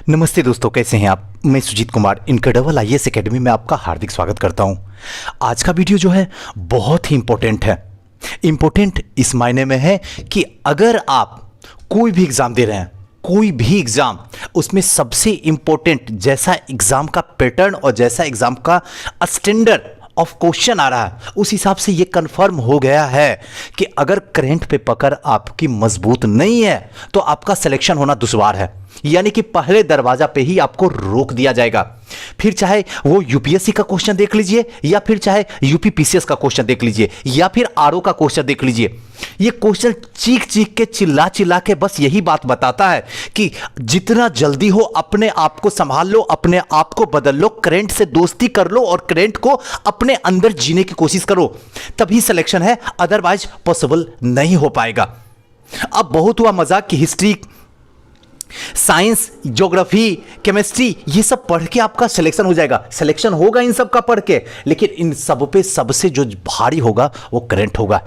नमस्ते दोस्तों, कैसे हैं आप। मैं Sujeet Kumar incredible IAS academy में आपका हार्दिक स्वागत करता हूं। आज का वीडियो जो है बहुत ही इंपॉर्टेंट है। इंपॉर्टेंट इस मायने में है कि अगर आप कोई भी एग्जाम दे रहे हैं, कोई भी एग्जाम, उसमें सबसे इंपॉर्टेंट जैसा एग्जाम का पैटर्न और जैसा एग्जाम का स्टैंडर्ड ऑफ क्वेश्चन आ रहा है, उस हिसाब से ये कंफर्म हो गया है कि अगर करंट पे पकड़ आपकी मजबूत नहीं है तो आपका सिलेक्शन होना दुश्वार है। यानी कि पहले दरवाजा पे ही आपको रोक दिया जाएगा। फिर चाहे वो यूपीएससी का क्वेश्चन देख लीजिए, या फिर चाहे यूपी पीसीएस का क्वेश्चन देख लीजिए, या फिर आरओ का क्वेश्चन देख लीजिए। ये क्वेश्चन चीख चीख के चिल्ला चिल्ला के बस यही बात बताता है कि जितना जल्दी हो अपने आप को संभाल लो, अपने आप को बदल लो, करंट से दोस्ती कर लो और करंट को अपने अंदर जीने की कोशिश करो, तभी सिलेक्शन है, अदरवाइज पॉसिबल नहीं हो पाएगा। अब बहुत हुआ मजाक की हिस्ट्री, साइंस, ज्योग्राफी, केमिस्ट्री, ये सब पढ़ के आपका सिलेक्शन हो जाएगा। सिलेक्शन होगा इन सब का पढ़ के, लेकिन इन सब पे सबसे जो भारी होगा वो करंट होगा।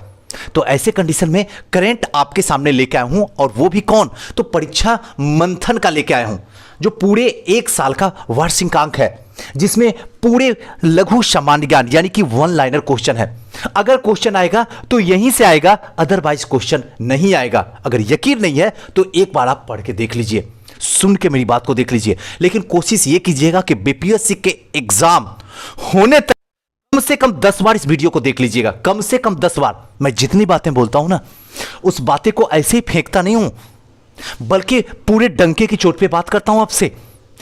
तो ऐसे कंडीशन में करंट आपके सामने लेके आया हूं, और वो भी कौन, तो परीक्षा मंथन का लेके आया हूं, जो पूरे एक साल का वार्षिकांक है, जिसमें पूरे लघु सामान्य ज्ञान यानी कि वन लाइनर क्वेश्चन है। अगर क्वेश्चन आएगा तो यहीं से आएगा, अदरवाइज क्वेश्चन नहीं आएगा। अगर यकीन नहीं है तो एक बार आप पढ़ के देख लीजिए, सुन के मेरी बात को देख लीजिए, लेकिन कोशिश ये कीजिएगा कि बीपीएससी के एग्जाम होने तक कम से कम 10 बार इस वीडियो को देख लीजिएगा, कम से कम 10 बार। मैं जितनी बातें बोलता हूं ना, उस बातें को ऐसे ही फेंकता नहीं हूं, बल्कि पूरे डंके की चोट पे बात करता हूं आपसे,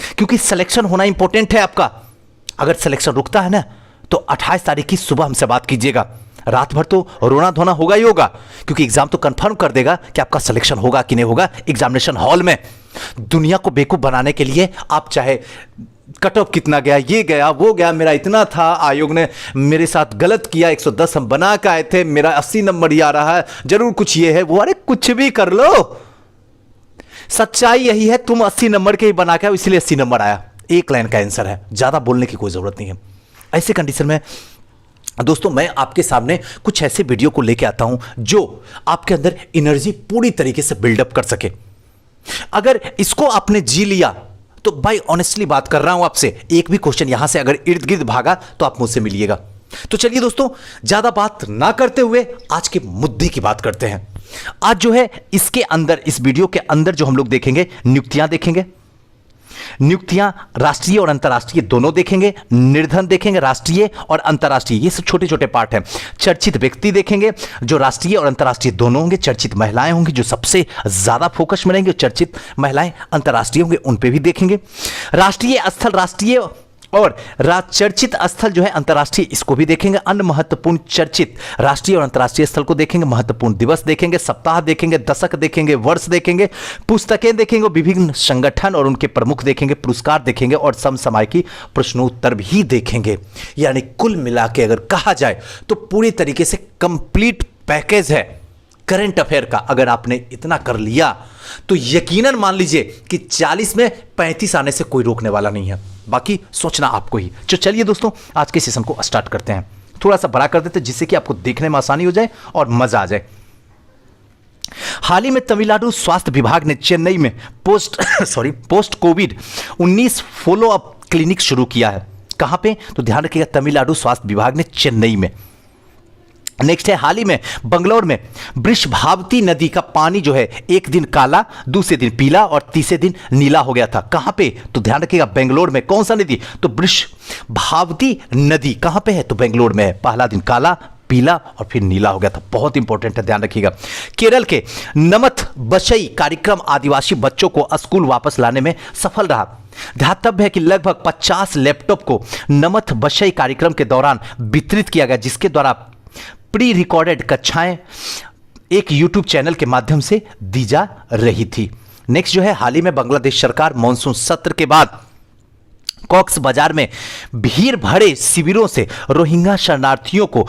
क्योंकि सिलेक्शन होना इंपॉर्टेंट है आपका। अगर सिलेक्शन रुकता है ना तो 28 तारीख की सुबह हमसे बात कीजिएगा। रात भर तो रोना धोना होगा ही होगा, क्योंकि एग्जाम तो कंफर्म कर देगा कि आपका सिलेक्शन होगा कि नहीं होगा। एग्जामिनेशन हॉल में दुनिया को बेवकूफ बनाने के लिए आप चाहे कट ऑफ कितना गया, ये गया, वो गया, मेरा इतना था, आयोग ने मेरे साथ गलत किया, 110 हम बना के आए थे, मेरा 80 नंबर ही आ रहा है, जरूर कुछ ये है वो, अरे कुछ भी कर लो, सच्चाई यही है, तुम 80 नंबर के ही बना के आओ, इसलिए 80 नंबर आया। एक लाइन का आंसर है, ज्यादा बोलने की कोई जरूरत नहीं है। ऐसे कंडीशन में दोस्तों मैं आपके सामने कुछ ऐसे वीडियो को लेके आता हूं जो आपके अंदर एनर्जी पूरी तरीके से बिल्डअप कर सके। अगर इसको आपने जी लिया तो भाई ऑनेस्टली बात कर रहा हूं आपसे, एक भी क्वेश्चन यहां से अगर इर्द गिर्द भागा तो आप मुझसे मिलिएगा। तो चलिए दोस्तों, ज्यादा बात ना करते हुए आज के मुद्दे की बात करते हैं। आज जो है इसके अंदर, इस वीडियो के अंदर जो हम लोग देखेंगे, नियुक्तियां देखेंगे, नियुक्तियां राष्ट्रीय और अंतर्राष्ट्रीय दोनों देखेंगे, निर्धन देखेंगे, राष्ट्रीय और अंतर्राष्ट्रीय, ये सब छोटे छोटे पार्ट हैं। चर्चित व्यक्ति देखेंगे जो राष्ट्रीय और अंतर्राष्ट्रीय दोनों होंगे, चर्चित महिलाएं होंगी जो सबसे ज्यादा फोकस में रहेंगे, चर्चित महिलाएं अंतर्राष्ट्रीय होंगे, उन पे भी देखेंगे। राष्ट्रीय स्थल राष्ट्रीय और चर्चित स्थल जो है अंतर्राष्ट्रीय, इसको भी देखेंगे। अन्य महत्वपूर्ण चर्चित राष्ट्रीय और अंतर्राष्ट्रीय स्थल को देखेंगे, महत्वपूर्ण दिवस देखेंगे, सप्ताह देखेंगे, दशक देखेंगे, वर्ष देखेंगे, पुस्तकें देखेंगे, विभिन्न संगठन और उनके प्रमुख देखेंगे, पुरस्कार देखेंगे और समसामयिकी प्रश्नोत्तर भी देखेंगे। यानी कुल मिला के अगर कहा जाए तो पूरी तरीके से कंप्लीट पैकेज है करंट अफेयर का। अगर आपने इतना कर लिया तो यकीनन मान लीजिए कि 40 में 35 आने से कोई रोकने वाला नहीं है, बाकी सोचना आपको ही। तो चलिए दोस्तों, आज के सेशन को स्टार्ट करते हैं। थोड़ा सा बड़ा कर देते हैं जिससे कि आपको देखने में आसानी हो जाए और मजा आ जाए। हाल ही में तमिलनाडु स्वास्थ्य विभाग ने चेन्नई में post Covid 19 follow up clinic शुरू किया है। कहां पे, तो ध्यान रखिएगा, तमिलनाडु स्वास्थ्य विभाग ने चेन्नई में। नेक्स्ट है, हाल ही में बंगलौर में वृषभावती नदी का पानी जो है एक दिन काला, दूसरे दिन पीला और तीसरे दिन नीला हो गया था। कहां पे, तो ध्यान रखिएगा बेंगलोर में। कौन सा नदी, तो वृषभावती नदी कहां पे है, तो बेंगलोर में है। पहला दिन काला, पीला और फिर नीला हो गया था। बहुत इंपॉर्टेंट है, ध्यान रखिएगा। केरल के नमथ बशई कार्यक्रम आदिवासी बच्चों को स्कूल वापस लाने में सफल रहा। ध्यातव्य है कि लगभग 50 लैपटॉप को नमथ बशई कार्यक्रम के दौरान वितरित किया गया, जिसके द्वारा प्री रिकॉर्डेड कक्षाएं एक यूट्यूब चैनल के माध्यम से दी जा रही थी। नेक्स्ट जो है, हाल ही में बांग्लादेश सरकार मानसून सत्र के बाद कॉक्स बाजार में भीड़ भरे शिविरों से रोहिंग्या शरणार्थियों को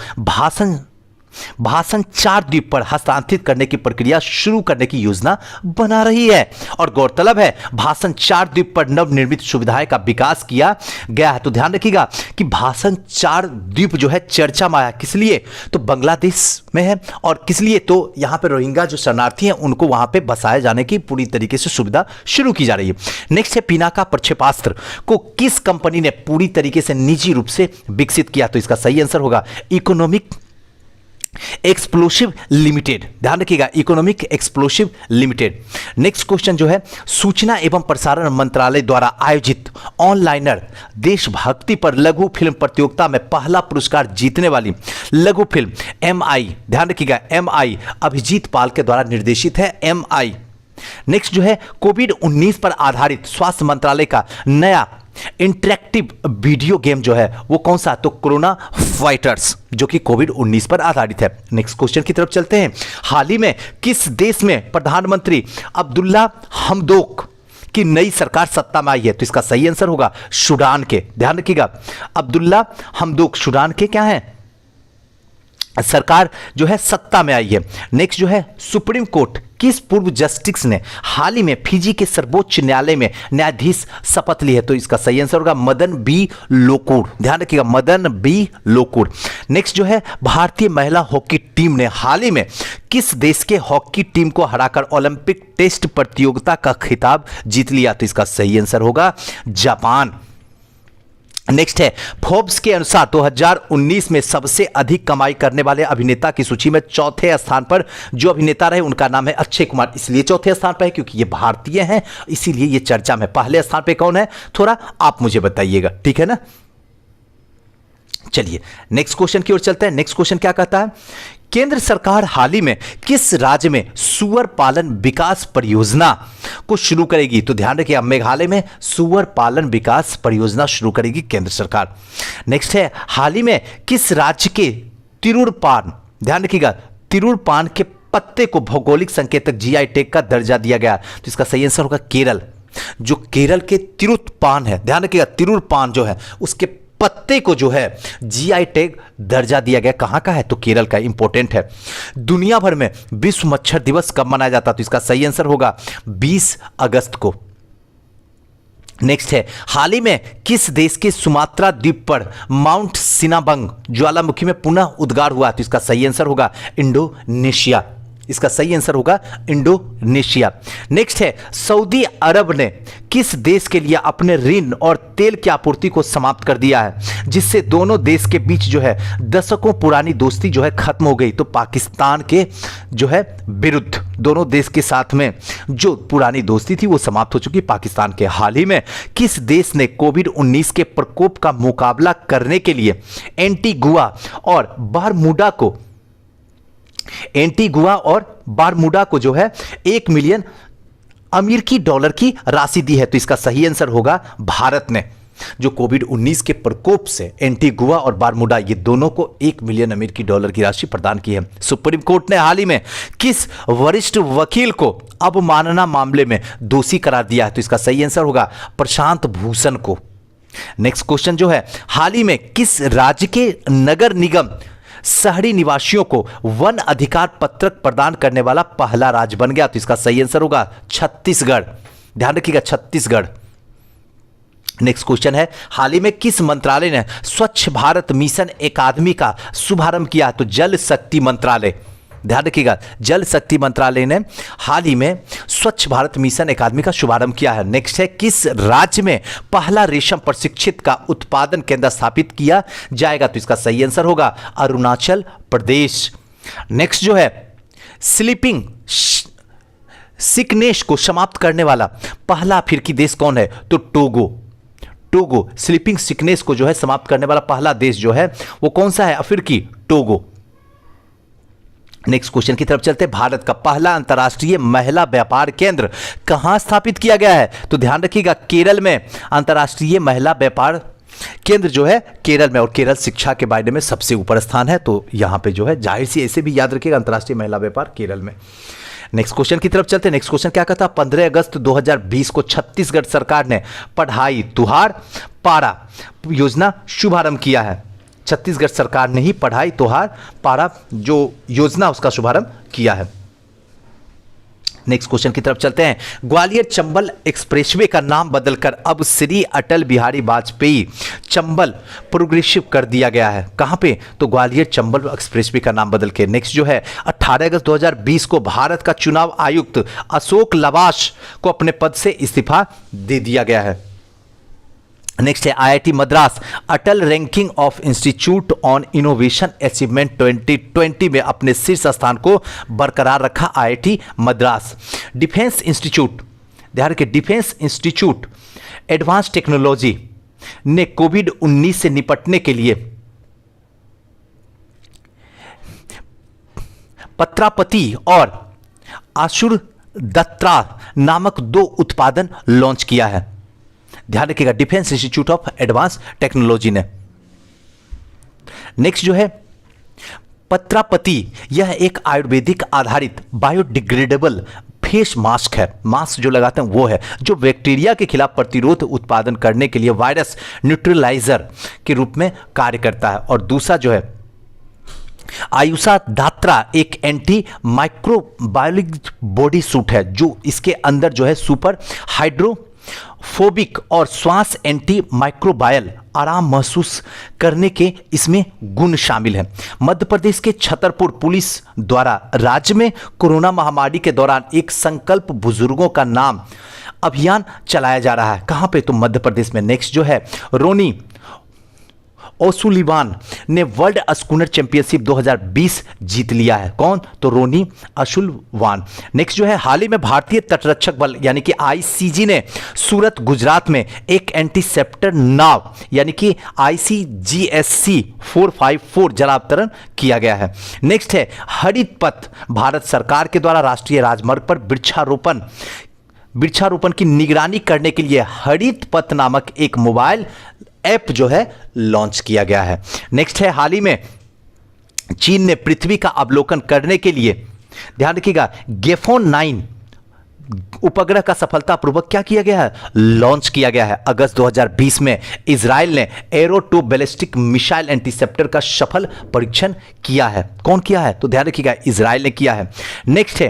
भाषण 4 द्वीप पर हस्तांतरित करने की प्रक्रिया शुरू करने की योजना बना रही है। और गौरतलब है भाषण 4 द्वीप पर नवनिर्मित सुविधाएं का विकास किया गया है। तो ध्यान रखिएगा कि भाषण 4 द्वीप जो है चर्चा में आया, किस लिए? तो बांग्लादेश में है, और किस लिए? तो यहां पर रोहिंग्या जो शरणार्थी हैं उनको वहां पे बसाए जाने की पूरी तरीके से सुविधा शुरू की जा रही है। नेक्स्ट है पिनाका प्रक्षेपास्त्र को किस कंपनी ने पूरी तरीके से निजी रूप से विकसित किया? तो इसका सही आंसर होगा इकोनॉमिक एक्सप्लोसिव लिमिटेड। ध्यान रखिएगा economic explosive limited. Next question जो है सूचना एवं प्रसारण मंत्रालय द्वारा आयोजित ऑनलाइनर देशभक्ति पर लघु फिल्म प्रतियोगिता में पहला पुरस्कार जीतने वाली लघु फिल्म एमआई, ध्यान रखिएगा एमआई अभिजीत पाल के द्वारा निर्देशित है एमआई। नेक्स्ट जो है कोविड-19 पर आधारित स्वास्थ्य मंत्रालय का नया इंटरेक्टिव वीडियो गेम जो है वो कौन सा? तो कोरोना फाइटर्स, जो कि कोविड-19 पर आधारित है। नेक्स्ट क्वेश्चन की तरफ चलते हैं। हाल ही में किस देश में प्रधानमंत्री अब्दुल्ला हमदोक की नई सरकार सत्ता में आई है? तो इसका सही आंसर होगा सूडान के। ध्यान रखिएगा अब्दुल्ला हमदोक सूडान के क्या है? सरकार जो है सत्ता में आई है। नेक्स्ट जो है सुप्रीम कोर्ट किस पूर्व जस्टिस ने हाल ही में फिजी के सर्वोच्च न्यायालय में न्यायाधीश शपथ ली है? तो इसका सही आंसर होगा मदन बी लोकुर। ध्यान रखिएगा मदन बी लोकुर। नेक्स्ट जो है भारतीय महिला हॉकी टीम ने हाल ही में किस देश के हॉकी टीम को हराकर ओलंपिक टेस्ट प्रतियोगिता का खिताब जीत लिया? तो इसका सही आंसर होगा जापान। नेक्स्ट है फोर्ब्स के अनुसार 2019 में सबसे अधिक कमाई करने वाले अभिनेता की सूची में चौथे स्थान पर जो अभिनेता रहे उनका नाम है अक्षय कुमार। इसलिए चौथे स्थान पर है क्योंकि ये भारतीय हैं, इसीलिए ये चर्चा में। पहले स्थान पे कौन है थोड़ा आप मुझे बताइएगा, ठीक है ना। चलिए नेक्स्ट क्वेश्चन की ओर चलते हैं। नेक्स्ट क्वेश्चन क्या कहता है? केंद्र सरकार हाल ही में किस राज्य में सुअर पालन विकास परियोजना को शुरू करेगी? तो ध्यान रखिए मेघालय में सुअर पालन विकास परियोजना शुरू करेगी केंद्र सरकार। नेक्स्ट है हाल ही में किस राज्य के तिरुर पान, ध्यान रखिएगा तिरुर पान के पत्ते को भौगोलिक संकेतक जीआई टैग का दर्जा दिया गया? तो इसका सही आंसर होगा केरल। जो केरल के तिरुत पान है, ध्यान रखिएगा तिरुर पान जो है उसके पत्ते को जो है जीआई टैग दर्जा दिया गया। कहां का है? तो केरल का। इंपॉर्टेंट है। दुनिया भर में विश्व मच्छर दिवस कब मनाया जाता? तो इसका सही आंसर होगा 20 अगस्त को। नेक्स्ट है हाल ही में किस देश के सुमात्रा द्वीप पर माउंट सिनाबंग ज्वालामुखी में पुनः उद्गार हुआ? तो इसका सही आंसर होगा इंडोनेशिया। इसका सही आंसर होगा इंडोनेशिया। नेक्स्ट है सऊदी अरब ने किस देश के लिए अपने ऋण और तेल की आपूर्ति को समाप्त कर दिया है, जिससे दोनों देश के बीच जो है दशकों पुरानी दोस्ती जो है खत्म हो गई? तो पाकिस्तान के जो है विरुद्ध दोनों देश के साथ में जो पुरानी दोस्ती थी वो समाप्त हो चुकी पाकिस्तान के। हाल ही में किस देश ने कोविड-19 के प्रकोप का मुकाबला करने के लिए एंटीगुआ और बारमूडा को जो है 1 मिलियन अमेरिकी डॉलर की राशि दी है? तो इसका सही आंसर होगा भारत ने। जो कोविड-19 के प्रकोप से एंटीगुआ और बारमूडा ये दोनों को 1 मिलियन अमेरिकी डॉलर की राशि प्रदान की है। सुप्रीम कोर्ट ने हाल ही में किस वरिष्ठ वकील को अवमानना मामले में दोषी करार दिया है? तो इसका सही आंसर होगा प्रशांत भूषण को। नेक्स्ट क्वेश्चन जो है हाल ही में किस राज्य के नगर निगम शहरी निवासियों को वन अधिकार पत्रक प्रदान करने वाला पहला राज्य बन गया? तो इसका सही आंसर होगा छत्तीसगढ़। ध्यान रखिएगा छत्तीसगढ़। नेक्स्ट क्वेश्चन है हाल ही में किस मंत्रालय ने स्वच्छ भारत मिशन अकादमी का शुभारंभ किया? तो जल शक्ति मंत्रालय। ध्यान रखिएगा जल शक्ति मंत्रालय ने हाल ही में स्वच्छ भारत मिशन अकादमी का शुभारंभ किया है। नेक्स्ट है किस राज्य में पहला रेशम प्रशिक्षित का उत्पादन केंद्र स्थापित किया जाएगा? तो इसका सही आंसर होगा अरुणाचल प्रदेश। नेक्स्ट जो है स्लीपिंग सिकनेस को समाप्त करने वाला पहला अफ्रीकी देश कौन है? तो टोगो। स्लीपिंग सिकनेस को जो है समाप्त करने वाला पहला देश जो है वो कौन सा है? अफ्रीकी टोगो। नेक्स्ट क्वेश्चन की तरफ चलते हैं। भारत का पहला अंतर्राष्ट्रीय महिला व्यापार केंद्र कहां स्थापित किया गया है? तो ध्यान रखिएगा केरल में अंतर्राष्ट्रीय महिला व्यापार केंद्र जो है केरल में, और केरल शिक्षा के बारे में सबसे ऊपर स्थान है, तो यहां पे जो है जाहिर सी ऐसे भी याद रखिएगा अंतर्राष्ट्रीय महिला व्यापार केरल में। नेक्स्ट क्वेश्चन की तरफ चलते हैं। नेक्स्ट क्वेश्चन क्या कहता है? 15 अगस्त 2020 को छत्तीसगढ़ सरकार ने पढ़ाई तुहार पारा योजना शुभारंभ किया है। छत्तीसगढ़ सरकार ने ही पढ़ाई त्योहार पारा जो योजना उसका शुभारंभ किया है। नेक्स्ट क्वेश्चन की तरफ चलते हैं। ग्वालियर चंबल एक्सप्रेसवे का नाम बदलकर अब श्री अटल बिहारी वाजपेयी चंबल प्रोग्रेसिव कर दिया गया है। कहां पे? तो ग्वालियर चंबल एक्सप्रेसवे का नाम बदल के। नेक्स्ट जो है 18 अगस्त 2020 को भारत का चुनाव आयुक्त अशोक लवाश को अपने पद से इस्तीफा दे दिया गया है। नेक्स्ट है IIT Madras Atal ranking of institute on innovation achievement 2020 में अपने शीर्ष स्थान को बरकरार रखा। आईआईटी मद्रास डिफेंस इंस्टीट्यूट, ध्यान रखिए, डिफेंस इंस्टीट्यूट एडवांस टेक्नोलॉजी ने कोविड-19 से निपटने के लिए पत्रापति और आशुरदत्ता नामक 2 उत्पादन लॉन्च किया है। ध्यान रखिएगा, defence institute of advance technology ने। नेक्स्ट जो है पत्रापति, यह एक आयुर्वेदिक आधारित बायोडिग्रेडेबल फेस मास्क है। मास्क जो लगाते हैं वो है, जो बैक्टीरिया के खिलाफ प्रतिरोध उत्पादन करने के लिए वायरस न्यूट्रलाइजर के रूप में कार्य करता है। और दूसरा जो है आयुषा दात्रा एक एंटी माइक्रोबायोलिक बॉडी सूट है, जो इसके अंदर जो है सुपर हाइड्रोफोबिक और श्वास एंटी माइक्रोबायल आराम महसूस करने के इसमें गुण शामिल हैं। मध्य प्रदेश के छतरपुर पुलिस द्वारा राज्य में कोरोना महामारी के दौरान एक संकल्प बुजुर्गों का नाम अभियान चलाया जा रहा है। कहां पे? तो मध्य प्रदेश में। नेक्स्ट जो है रोनी ओसुलिवान ने वर्ल्ड स्कूनर चैंपियनशिप 2020 जीत लिया है। कौन? तो रोनी ओसुलिवान। नेक्स्ट जो है हाल ही में भारतीय तटरक्षक बल यानी कि आईसीजी ने सूरत गुजरात में एक एंटीसेप्टर नाव यानी कि ICGSC 454 जलावतरण किया गया है। नेक्स्ट है हरित पथ, भारत सरकार के द्वारा राष्ट्रीय राजमार्ग पर वृक्षारोपण की निगरानी करने के लिए हरित पथ नामक एक मोबाइल ऐप जो है लॉन्च किया गया है। नेक्स्ट है हाल ही में चीन ने पृथ्वी का अवलोकन करने के लिए, ध्यान रखिएगा, गेफोन 9 उपग्रह का सफलतापूर्वक क्या किया गया है? लॉन्च किया गया है। अगस्त 2020 में इजराइल ने एरो 2 बैलिस्टिक मिसाइल इंटरसेप्टर का सफल परीक्षण किया है। कौन किया है? तो ध्यान रखिएगा, इजराइल ने किया है। नेक्स्ट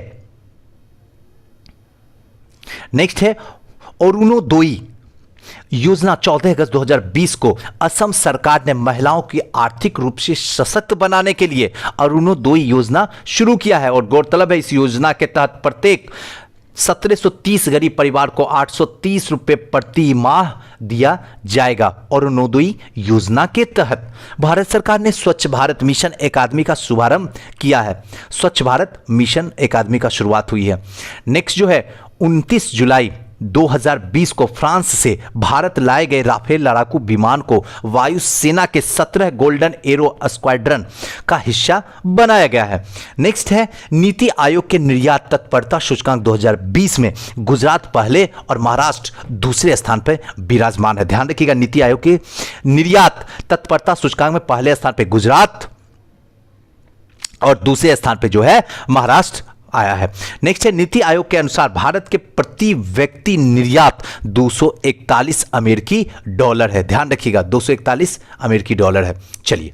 है अरुणोदय योजना 14 अगस्त 2020 को असम सरकार ने महिलाओं की आर्थिक रूप से सशक्त बनाने के लिए अरुणोदय योजना शुरू किया है। और गौरतलब है इस योजना के तहत प्रत्येक 1730 गरीब परिवार को 830 रुपये प्रति माह दिया जाएगा। अरुणोदय योजना के तहत भारत सरकार ने स्वच्छ भारत मिशन अकादमी का शुभारंभ किया है। स्वच्छ भारत मिशन अकादमी का शुरुआत हुई है। नेक्स्ट जो है 29 जुलाई 2020 को फ्रांस से भारत लाए गए राफेल लड़ाकू विमान को वायुसेना के 17 गोल्डन एरो स्क्वाड्रन का हिस्सा बनाया गया है। नेक्स्ट है नीति आयोग के निर्यात तत्परता सूचकांक 2020 में गुजरात पहले और महाराष्ट्र दूसरे स्थान पर विराजमान है। ध्यान रखिएगा, नीति आयोग के निर्यात तत्परता सूचकांक में पहले स्थान पर गुजरात और दूसरे स्थान पर जो है महाराष्ट्र आया है। नेक्स्ट है नीति आयोग के अनुसार भारत के प्रति व्यक्ति निर्यात 241 अमेरिकी डॉलर है। ध्यान रखिएगा, 241 अमेरिकी डॉलर है। चलिए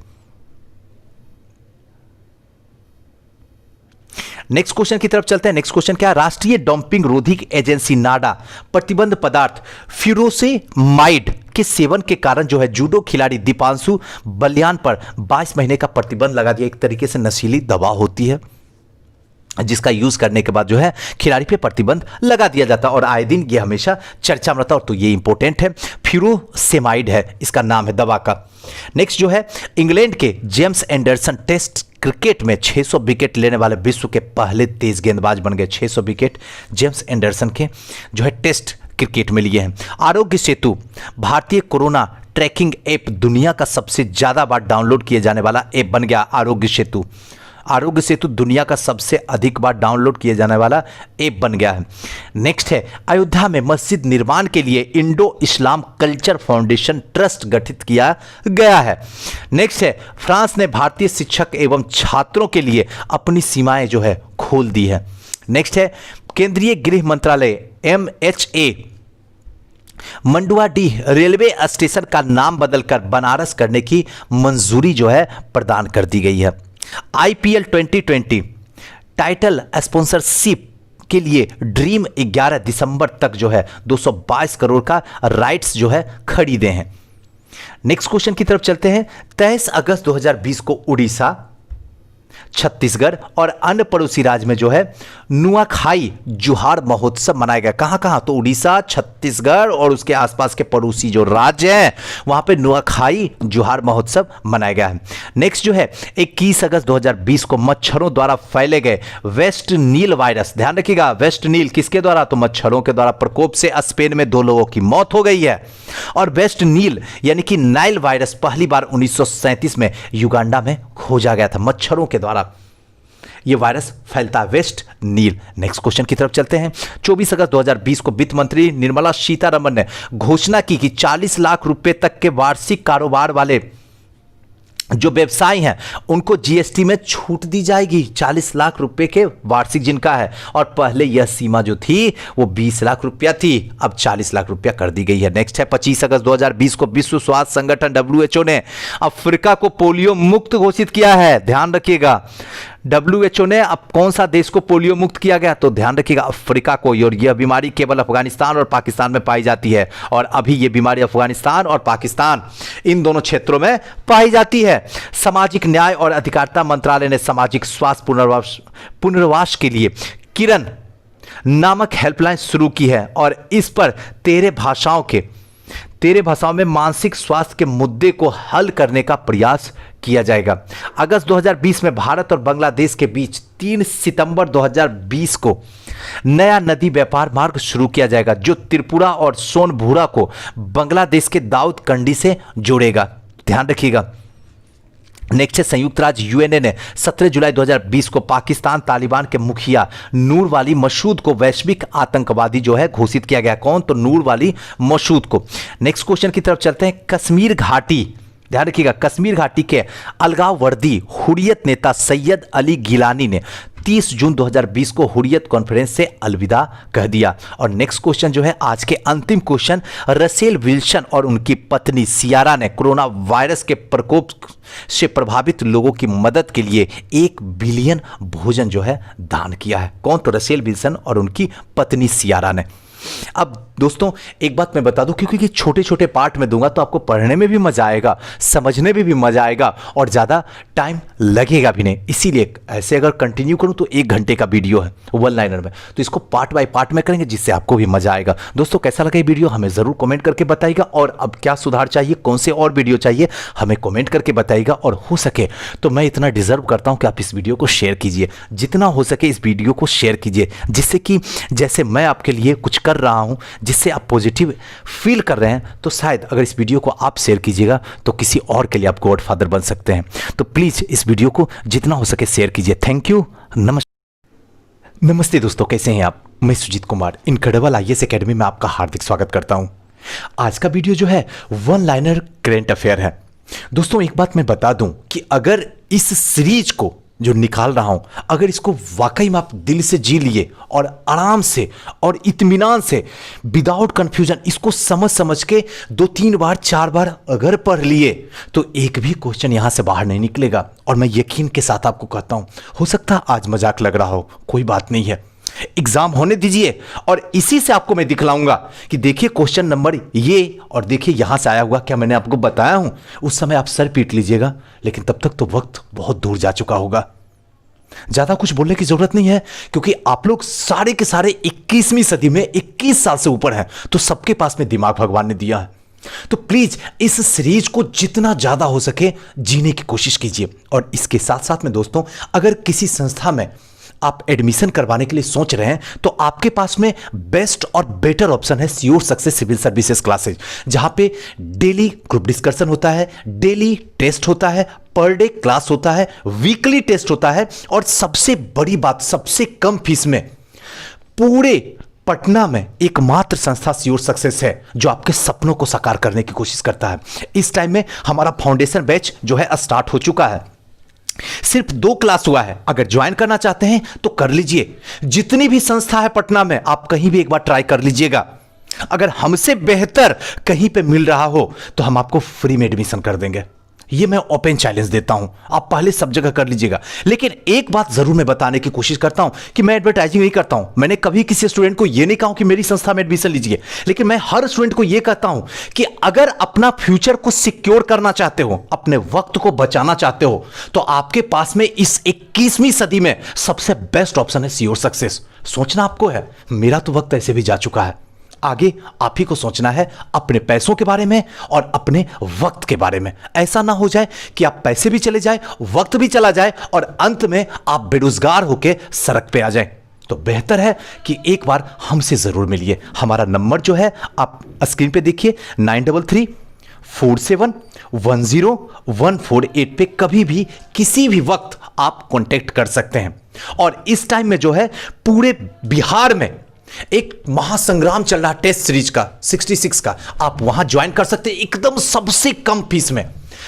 नेक्स्ट क्वेश्चन की तरफ चलते हैं। नेक्स्ट क्वेश्चन क्या है? राष्ट्रीय डोपिंग रोधी एजेंसी नाडा प्रतिबंध पदार्थ फ्यूरोसेमाइड के सेवन के कारण जो है जूडो खिलाड़ी दीपांशु बलियान पर 22 महीने का प्रतिबंध लगा दिया। एक तरीके से नशीली दवा होती है जिसका यूज करने के बाद जो है खिलाड़ी पे प्रतिबंध लगा दिया जाता है और आए दिन ये हमेशा चर्चा में रहता है। और तो ये इंपॉर्टेंट है, फ्यूरोसेमाइड है इसका नाम है दवा का। नेक्स्ट जो है इंग्लैंड के जेम्स एंडरसन टेस्ट क्रिकेट में 600 विकेट लेने वाले विश्व के पहले तेज गेंदबाज बन गए। 600 विकेट जेम्स एंडरसन के जो है टेस्ट क्रिकेट में लिए हैं। आरोग्य सेतु भारतीय कोरोना ट्रैकिंग ऐप दुनिया का सबसे ज्यादा बार डाउनलोड किए जाने वाला ऐप बन गया। आरोग्य सेतु दुनिया का सबसे अधिक बार डाउनलोड किए जाने वाला ऐप बन गया है। नेक्स्ट है अयोध्या में मस्जिद निर्माण के लिए इंडो इस्लाम कल्चर फाउंडेशन ट्रस्ट गठित किया गया है। नेक्स्ट है फ्रांस ने भारतीय शिक्षक एवं छात्रों के लिए अपनी सीमाएं जो है खोल दी है। नेक्स्ट है केंद्रीय गृह मंत्रालय MHA मंडुआडीह रेलवे स्टेशन का नाम बदलकर बनारस करने की मंजूरी जो है प्रदान कर दी गई है। आईपीएल 2020 टाइटल स्पॉन्सरशिप के लिए ड्रीम 11 दिसंबर तक जो है 222 करोड़ का राइट्स जो है खरीदे हैं। नेक्स्ट क्वेश्चन की तरफ चलते हैं। 23 अगस्त 2020 को उड़ीसा, छत्तीसगढ़ और अन्य पड़ोसी राज्य में जो है नुआखाई जुहार महोत्सव मनाया गया। कहां कहां? तो उड़ीसा, छत्तीसगढ़ और उसके आसपास के पड़ोसी जो राज्य हैं वहां पे नुआखाई जुहार महोत्सव मनाया गया है। नेक्स्ट जो है 21 अगस्त 2020 को मच्छरों द्वारा फैले गए वेस्ट नील वायरस, ध्यान रखिएगा वेस्ट नील किसके द्वारा? तो मच्छरों के द्वारा प्रकोप से स्पेन में 2 लोगों की मौत हो गई है। और वेस्ट नील यानी कि नाइल वायरस पहली बार 1937 में युगांडा में खोजा गया था। मच्छरों के द्वारा यह वायरस फैलता है, वेस्ट नील। नेक्स्ट क्वेश्चन की तरफ चलते हैं। 24 अगस्त 2020 को वित्त मंत्री निर्मला सीतारमण ने घोषणा की कि 40 लाख रुपए तक के वार्षिक कारोबार वाले जो व्यवसायी हैं उनको जीएसटी में छूट दी जाएगी। 40 लाख रुपए के वार्षिक जिनका है, और पहले यह सीमा जो थी वो 20 लाख रुपया थी, अब 40 लाख रुपया कर दी गई है। नेक्स्ट है 25 अगस्त 2020 को विश्व स्वास्थ्य संगठन WHO ने अफ्रीका को पोलियो मुक्त घोषित किया है। ध्यान रखिएगा WHO ने अब कौन सा देश को पोलियो मुक्त किया गया? तो ध्यान रखिएगा अफ्रीका को। और यह बीमारी केवल अफगानिस्तान और पाकिस्तान में पाई जाती है, और अभी यह बीमारी अफगानिस्तान और पाकिस्तान इन दोनों क्षेत्रों में पाई जाती है। सामाजिक न्याय और अधिकारिता मंत्रालय ने सामाजिक स्वास्थ्य पुनर्वास के लिए किरण नामक हेल्पलाइन शुरू की है, और इस पर 13 भाषाओं में मानसिक स्वास्थ्य के मुद्दे को हल करने का प्रयास किया जाएगा। अगस्त 2020 में भारत और बांग्लादेश के बीच 3 सितंबर 2020 को नया नदी व्यापार मार्ग शुरू किया जाएगा, जो त्रिपुरा और सोनभूरा को बांग्लादेश के दाऊद कंडी से जोड़ेगा। ध्यान रखिएगा। नेक्स्ट है संयुक्त राज्य यूएनए ने 17 जुलाई 2020 को पाकिस्तान तालिबान के मुखिया नूर वाली मसूद को वैश्विक आतंकवादी जो है घोषित किया गया। कौन? तो नूर वाली मसूद को। नेक्स्ट क्वेश्चन की तरफ चलते हैं। कश्मीर घाटी, ध्यान रखिएगा कश्मीर घाटी के अलगाववर्दी हुर्रियत नेता सैयद अली गिलानी ने 30 जून 2020 को हुर्रियत कॉन्फ्रेंस से अलविदा कह दिया। और नेक्स्ट क्वेश्चन जो है आज के अंतिम क्वेश्चन, रसेल विल्सन और उनकी पत्नी सियारा ने कोरोना वायरस के प्रकोप से प्रभावित लोगों की मदद के लिए 1 बिलियन भोजन जो है दान किया है। कौन? तो रसेल विल्सन और उनकी पत्नी सियारा ने। अब दोस्तों एक बात मैं बता दूं, क्योंकि छोटे छोटे पार्ट में दूंगा तो आपको पढ़ने में भी मजा आएगा, समझने में भी मजा आएगा और ज़्यादा टाइम लगेगा भी नहीं। इसीलिए ऐसे अगर कंटिन्यू करूं तो 1 घंटे का वीडियो है 1 लाइनर में, तो इसको पार्ट बाय पार्ट में करेंगे जिससे आपको भी मजा आएगा। दोस्तों कैसा लगा ये वीडियो हमें ज़रूर कमेंट करके बताइएगा, और अब क्या सुधार चाहिए, कौन से और वीडियो चाहिए हमें कमेंट करके बताइएगा। और हो सके तो मैं इतना डिजर्व करता हूँ कि आप इस वीडियो को शेयर कीजिए, जितना हो सके इस वीडियो को शेयर कीजिए, जिससे कि जैसे मैं आपके लिए कुछ कर रहा हूँ जिससे आप पॉजिटिव फील कर रहे हैं, तो शायद अगर इस वीडियो को आप शेयर कीजिएगा तो किसी और के लिए आप गॉड फादर बन सकते हैं। तो प्लीज़ इस वीडियो को जितना हो सके शेयर कीजिए। Thank you. नमस्ते दोस्तों, कैसे हैं आप? मैं Sujeet Kumar incredible IAS academy में आपका हार्दिक स्वागत करता हूं। आज का वीडियो जो है 1 लाइनर करेंट अफेयर है। दोस्तों एक बात मैं बता दूं कि अगर इस सीरीज को जो निकाल रहा हूं, अगर इसको वाकई में आप दिल से जी लिए और आराम से और इत्मीनान से विदाउट कंफ्यूजन इसको समझ के 2-3 बार 4 बार अगर पढ़ लिए तो एक भी क्वेश्चन यहां से बाहर नहीं निकलेगा। और मैं यकीन के साथ आपको कहता हूं, हो सकता है आज मजाक लग रहा हो, कोई बात नहीं है, एग्जाम होने दीजिए और इसी से आपको मैं दिखलाऊंगा कि देखिए क्वेश्चन नंबर ये, और देखिए यहां से आया हुआ, क्या मैंने आपको बताया हूं उस समय आप सर पीट लीजिएगा, लेकिन तब तक तो वक्त बहुत दूर जा चुका होगा। ज्यादा कुछ बोलने की जरूरत नहीं है, क्योंकि आप लोग सारे के सारे 21वीं सदी में 21 साल से ऊपर हैं, तो सबके पास में दिमाग भगवान ने दिया है। तो प्लीज इस सीरीज को जितना ज्यादा हो सके जीने की कोशिश कीजिए। और इसके साथ साथ में दोस्तों, अगर किसी संस्था में आप एडमिशन करवाने के लिए सोच रहे हैं तो आपके पास में बेस्ट और बेटर ऑप्शन है sure success civil services classes, जहां पे डेली ग्रुप डिस्कशन होता है, डेली टेस्ट होता है, पर डे क्लास होता है, वीकली टेस्ट होता है, और सबसे बड़ी बात, सबसे कम फीस में पूरे पटना में एकमात्र संस्था श्योर सक्सेस है जो आपके सपनों को साकार करने की कोशिश करता है। इस टाइम में हमारा फाउंडेशन बैच जो है स्टार्ट हो चुका है। सिर्फ 2 क्लास हुआ है, अगर ज्वाइन करना चाहते हैं तो कर लीजिए। जितनी भी संस्था है पटना में, आप कहीं भी एक बार ट्राई कर लीजिएगा। अगर हमसे बेहतर कहीं पे मिल रहा हो तो हम आपको फ्री में एडमिशन कर देंगे। ये मैं ओपन चैलेंज देता हूं, आप पहले सब जगह कर लीजिएगा। लेकिन एक बात जरूर मैं बताने की कोशिश करता हूं कि मैं एडवर्टाइजिंग नहीं करता हूं। मैंने कभी किसी स्टूडेंट को यह नहीं कहा कि मेरी संस्था में एडमिशन लीजिए, लेकिन मैं हर स्टूडेंट को यह कहता हूं कि अगर अपना फ्यूचर को सिक्योर करना चाहते हो, अपने वक्त को बचाना चाहते हो, तो आपके पास में इस 21वीं सदी में सबसे बेस्ट ऑप्शन है श्योर सक्सेस। सोचना आपको है, मेरा तो वक्त ऐसे भी जा चुका है। आगे आप ही को सोचना है अपने पैसों के बारे में और अपने वक्त के बारे में। ऐसा ना हो जाए कि आप पैसे भी चले जाए, वक्त भी चला जाए और अंत में आप बेरोजगार होकर सड़क पे आ जाएं। तो बेहतर है कि एक बार हमसे जरूर मिलिए। हमारा नंबर जो है आप स्क्रीन पे देखिए, 9334710148 पे कभी भी किसी भी वक्त आप कांटेक्ट कर सकते हैं। और इस टाइम में जो है पूरे बिहार में एक महासंग्राम चल रहा टेस्ट सीरीज का 66 का, आप वहां ज्वाइन कर सकते हैं एकदम सबसे कम फीस में,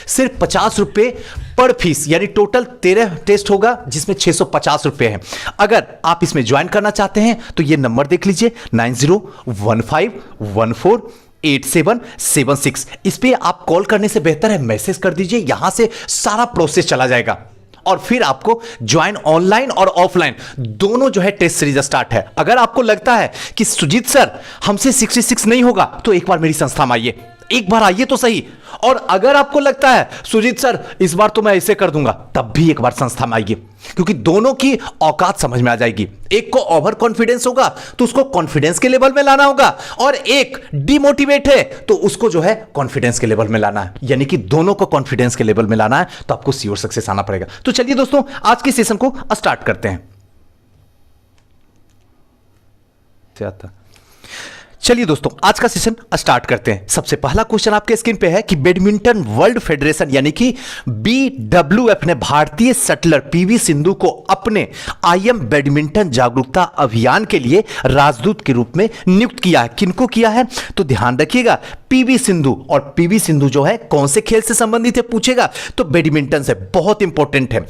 सिर्फ 50 रुपए पर फीस, यानी टोटल 13 टेस्ट होगा जिसमें 650 रुपए हैं। अगर आप इसमें ज्वाइन करना चाहते हैं तो ये नंबर देख लीजिए 9015148776। इस पे आप कॉल करने से बेहतर है मैसेज कर दीजिए, यहां से सारा प्रोसेस चला जाएगा और फिर आपको ज्वाइन ऑनलाइन और ऑफलाइन दोनों जो है टेस्ट सीरीज स्टार्ट है। अगर आपको लगता है कि सुजीत सर हमसे 66 नहीं होगा तो एक बार मेरी संस्था में आइए, एक बार आइए तो सही। और अगर आपको लगता है सुजीत सर इस बार तो मैं ऐसे कर दूंगा, तब भी एक बार संस्था में आइए, क्योंकि दोनों की औकात समझ में आ जाएगी। एक को ओवर कॉन्फिडेंस होगा तो उसको कॉन्फिडेंस के लेवल में लाना होगा, और एक डिमोटिवेट है तो उसको जो है कॉन्फिडेंस के लेवल में लाना है। यानी कि दोनों को कॉन्फिडेंस के लेवल में लाना है, तो आपको श्योर सक्सेस आना पड़ेगा। तो चलिए दोस्तों आज के सेशन को स्टार्ट करते हैं। चलिए दोस्तों आज का सेशन स्टार्ट करते हैं। सबसे पहला क्वेश्चन आपके स्क्रीन पे है कि बैडमिंटन वर्ल्ड फेडरेशन यानी कि BWF ने भारतीय शटलर पीवी सिंधु को अपने IM बैडमिंटन जागरूकता अभियान के लिए राजदूत के रूप में नियुक्त किया है। किनको किया है तो ध्यान रखिएगा, पीवी सिंधु। और पीवी सिंधु जो है कौन से खेल से संबंधित है पूछेगा तो बैडमिंटन से, बहुत इंपॉर्टेंट है।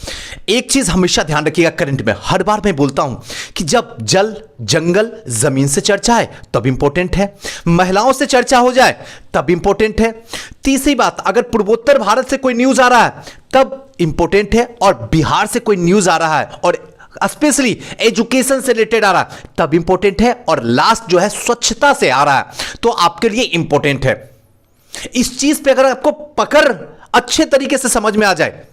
एक चीज हमेशा ध्यान रखिएगा, करंट में हर बार मैं बोलता हूं कि जब जल जंगल जमीन से चर्चा है तब इंपॉर्टेंट है, महिलाओं से चर्चा हो जाए तब इंपॉर्टेंट है, तीसरी बात अगर पूर्वोत्तर भारत से कोई न्यूज आ रहा है तब इंपॉर्टेंट है, और बिहार से कोई न्यूज आ रहा है और स्पेशली एजुकेशन से रिलेटेड आ रहा है तब इंपॉर्टेंट है, और लास्ट जो है स्वच्छता से आ रहा है तो आपके लिए इंपॉर्टेंट है। इस चीज पे अगर आपको पकड़ अच्छे तरीके से समझ में आ जाए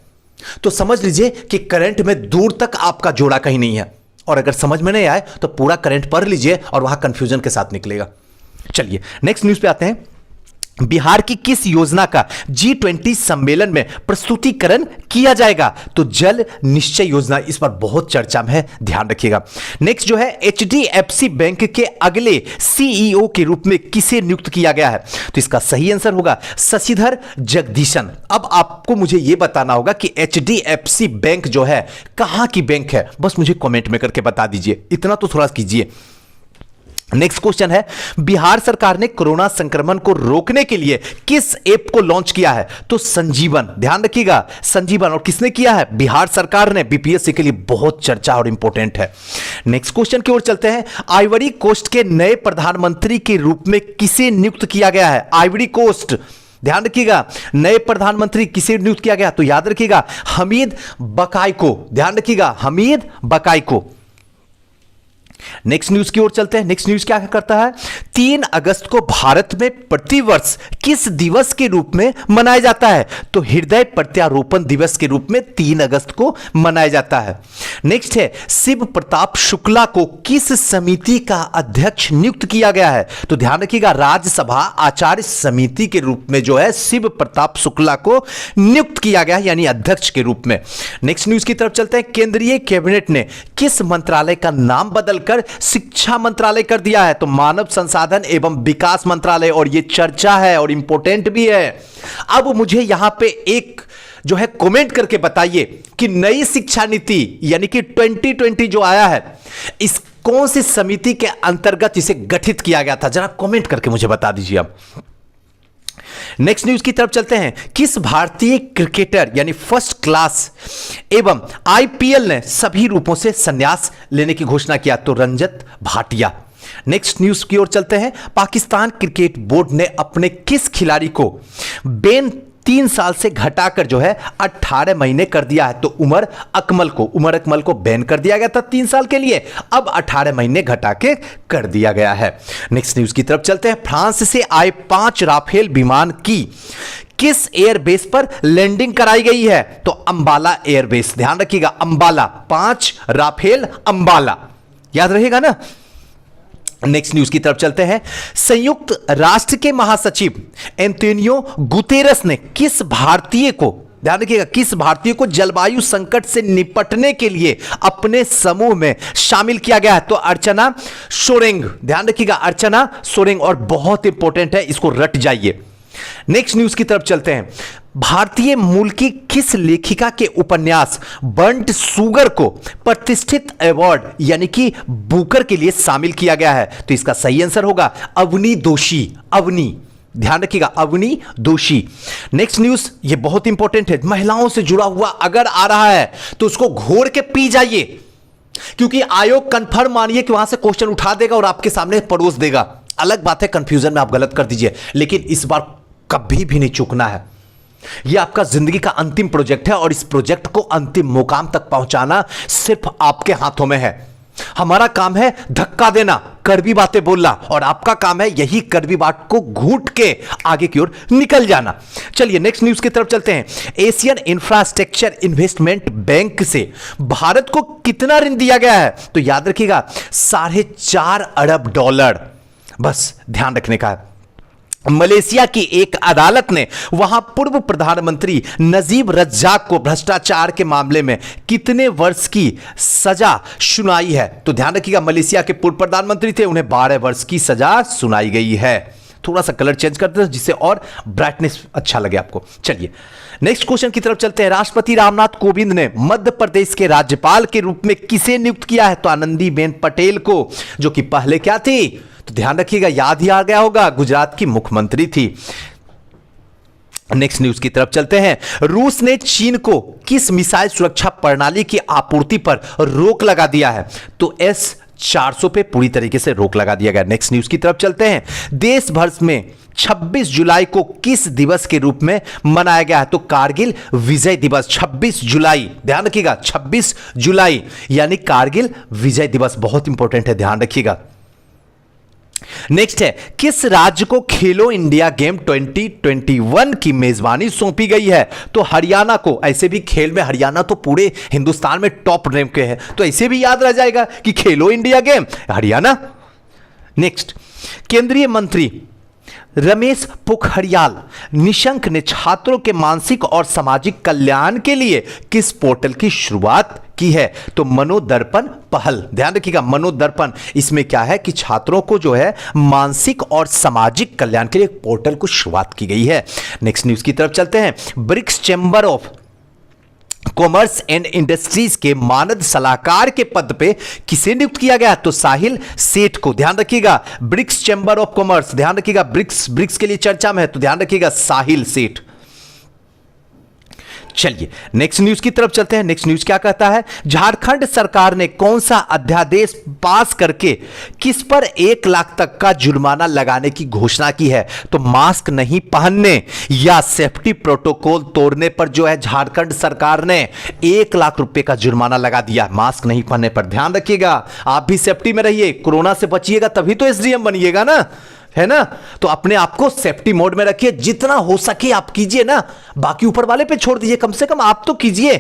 तो समझ लीजिए कि करंट में दूर तक आपका जोड़ा कहीं नहीं है, और अगर समझ में नहीं आए तो पूरा करंट पढ़ लीजिए और वहां कंफ्यूजन के साथ निकलेगा। चलिए नेक्स्ट न्यूज पे आते हैं। बिहार की किस योजना का G20 सम्मेलन में प्रस्तुतिकरण किया जाएगा तो जल निश्चय योजना, इस पर बहुत चर्चा में है, ध्यान रखिएगा। नेक्स्ट जो है HDFC बैंक के अगले CEO के रूप में किसे नियुक्त किया गया है तो इसका सही आंसर होगा शशिधर जगदीशन। अब आपको मुझे यह बताना होगा कि HDFC बैंक जो है कहां की बैंक है, बस मुझे कमेंट में करके बता दीजिए, इतना तो थोड़ा कीजिए। नेक्स्ट क्वेश्चन है बिहार सरकार ने कोरोना संक्रमण को रोकने के लिए किस ऐप को लॉन्च किया है तो संजीवन, ध्यान रखिएगा संजीवन। और किसने किया है, बिहार सरकार ने। बीपीएससी के लिए बहुत चर्चा और इंपॉर्टेंट है। नेक्स्ट क्वेश्चन की ओर चलते हैं। आइवरी कोस्ट के नए प्रधानमंत्री के रूप में किसे नियुक्त किया गया है, आइवरी कोस्ट, ध्यान रखिएगा नए प्रधानमंत्री किसे नियुक्त किया गया तो याद रखिएगा हमीद बकाई को, ध्यान रखिएगा हमीद बकाई को। नेक्स्ट न्यूज की ओर चलते हैं। नेक्स्ट न्यूज क्या करता है, 3 अगस्त को भारत में प्रतिवर्ष किस दिवस के रूप में मनाया जाता है तो हृदय प्रत्यारोपण दिवस के रूप में 3 अगस्त को मनाया जाता है। नेक्स्ट है शिव प्रताप शुक्ला को किस समिति का अध्यक्ष नियुक्त किया गया है तो ध्यान रखिएगा राज्यसभा आचार्य समिति के रूप में जो है शिव प्रताप शुक्ला को नियुक्त किया गया है, यानी अध्यक्ष के रूप में। नेक्स्ट न्यूज की तरफ चलते हैं। केंद्रीय कैबिनेट ने किस मंत्रालय का नाम बदलकर शिक्षा मंत्रालय कर दिया है तो मानव संसाधन एवं विकास मंत्रालय, और यह चर्चा है और इंपॉर्टेंट भी है। अब मुझे यहां पे एक जो है कमेंट करके बताइए कि नई शिक्षा नीति यानी कि 2020 जो आया है इस कौन सी समिति के अंतर्गत इसे गठित किया गया था, जरा कमेंट करके मुझे बता दीजिए। अब नेक्स्ट न्यूज की तरफ चलते हैं। किस भारतीय क्रिकेटर यानी फर्स्ट क्लास एवं IPL ने सभी रूपों से संन्यास लेने की घोषणा किया तो रंजत भाटिया। नेक्स्ट न्यूज की ओर चलते हैं। पाकिस्तान क्रिकेट बोर्ड ने अपने किस खिलाड़ी को बैन 3 साल से घटाकर जो है 18 महीने कर दिया है? तो उमर अकमल को बैन कर दिया गया था 3 साल के लिए, अब 18 महीने घटा के कर दिया गया है। नेक्स्ट न्यूज की तरफ चलते हैं। फ्रांस से आए 5 राफेल विमान की किस एयरबेस पर लैंडिंग कराई गई है? तो अंबाला एयरबेस, ध्यान रखिएगा, अंबाला। 5 राफेल अंबाला, याद रहेगा ना। नेक्स्ट न्यूज की तरफ चलते हैं। संयुक्त राष्ट्र के महासचिव एंटोनियो गुतेरस ने किस भारतीय को, ध्यान रखिएगा, किस भारतीय को जलवायु संकट से निपटने के लिए अपने समूह में शामिल किया गया है? तो अर्चना सोरेंग, ध्यान रखिएगा, अर्चना सोरेंग, और बहुत इंपॉर्टेंट है, इसको रट जाइए। नेक्स्ट न्यूज की तरफ चलते हैं। भारतीय मूल की किस लेखिका के उपन्यास बर्न्ट शुगर को प्रतिष्ठित अवार्ड यानी कि बुकर के लिए शामिल किया गया है? तो इसका सही आंसर होगा अवनी दोषी, अवनी, ध्यान रखिएगा, अवनी दोषी। नेक्स्ट न्यूज, ये बहुत इंपॉर्टेंट है, महिलाओं से जुड़ा हुआ अगर आ रहा है तो उसको घोर के पी जाइए, क्योंकि आयोग कंफर्म मानिए कि वहां से क्वेश्चन उठा देगा और आपके सामने परोस देगा। अलग बात है कंफ्यूजन में आप गलत कर दीजिए, लेकिन इस बार कभी भी नहीं चूकना है। यह आपका जिंदगी का अंतिम प्रोजेक्ट है और इस प्रोजेक्ट को अंतिम मुकाम तक पहुंचाना सिर्फ आपके हाथों में है। हमारा काम है धक्का देना, कड़वी बातें बोलना, और आपका काम है यही कड़वी बात को घूंट के आगे की ओर निकल जाना। चलिए नेक्स्ट न्यूज की तरफ चलते हैं। एशियन इंफ्रास्ट्रक्चर इन्वेस्टमेंट बैंक से भारत को कितना ऋण दिया गया है? तो याद रखिएगा $4.5 अरब, बस ध्यान रखने का है। मलेशिया की एक अदालत ने वहां पूर्व प्रधानमंत्री नजीब रज्जाक को भ्रष्टाचार के मामले में कितने वर्ष की सजा सुनाई है? तो ध्यान रखिएगा, मलेशिया के पूर्व प्रधानमंत्री थे, उन्हें 12 वर्ष की सजा सुनाई गई है। थोड़ा सा कलर चेंज करते हैं जिससे और ब्राइटनेस अच्छा लगे आपको। चलिए नेक्स्ट क्वेश्चन की तरफ चलते हैं। राष्ट्रपति रामनाथ कोविंद ने मध्य प्रदेश के राज्यपाल के रूप में किसे नियुक्त किया है? तो आनंदीबेन पटेल को, जो कि पहले क्या थी? तो ध्यान रखिएगा, याद ही आ गया होगा, गुजरात की मुख्यमंत्री थी। नेक्स्ट न्यूज की तरफ चलते हैं। रूस ने चीन को किस मिसाइल सुरक्षा प्रणाली की आपूर्ति पर रोक लगा दिया है? तो S-400 पे पूरी तरीके से रोक लगा दिया गया। नेक्स्ट न्यूज की तरफ चलते हैं। देश भर में 26 जुलाई को किस दिवस के रूप में मनाया गया है? तो कारगिल विजय दिवस, 26 जुलाई, ध्यान रखिएगा, 26 जुलाई यानी कारगिल विजय दिवस, बहुत इंपॉर्टेंट है, ध्यान रखिएगा। नेक्स्ट है, किस राज्य को खेलो इंडिया गेम 2021 की मेजबानी सौंपी गई है? तो हरियाणा को। ऐसे भी खेल में हरियाणा तो पूरे हिंदुस्तान में टॉप रैंक के है, तो ऐसे भी याद रह जाएगा कि खेलो इंडिया गेम हरियाणा। नेक्स्ट, केंद्रीय मंत्री रमेश पोखरियाल निशंक ने छात्रों के मानसिक और सामाजिक कल्याण के लिए किस पोर्टल की शुरुआत की है? तो मनोदर्पण पहल, ध्यान रखिएगा, मनोदर्पण। इसमें क्या है कि छात्रों को जो है मानसिक और सामाजिक कल्याण के लिए एक पोर्टल को शुरुआत की गई है। नेक्स्ट न्यूज की तरफ चलते हैं। BRICS chamber of commerce and industries के मानद सलाहकार के पद पे किसे नियुक्त किया गया? तो साहिल सेठ को, ध्यान रखिएगा, ब्रिक्स चैम्बर ऑफ कॉमर्स, ध्यान रखिएगा, ब्रिक्स के लिए चर्चा में है, तो ध्यान रखिएगा साहिल सेठ। चलिए नेक्स्ट न्यूज की तरफ चलते हैं। नेक्स्ट न्यूज क्या कहता है? झारखंड सरकार ने कौन सा अध्यादेश पास करके किस पर 1 लाख तक का जुर्माना लगाने की घोषणा की है? तो मास्क नहीं पहनने या सेफ्टी प्रोटोकॉल तोड़ने पर जो है झारखंड सरकार ने 1 लाख रुपए का जुर्माना लगा दिया, मास्क नहीं पहनने पर। ध्यान रखिएगा, आप भी सेफ्टी में रहिए, कोरोना से बचिएगा तभी तो एसडीएम बनिएगा ना, है ना। तो अपने आप को सेफ्टी मोड में रखिए, जितना हो सके आप कीजिए ना, बाकी ऊपर वाले पे छोड़ दीजिए, कम से कम आप तो कीजिए।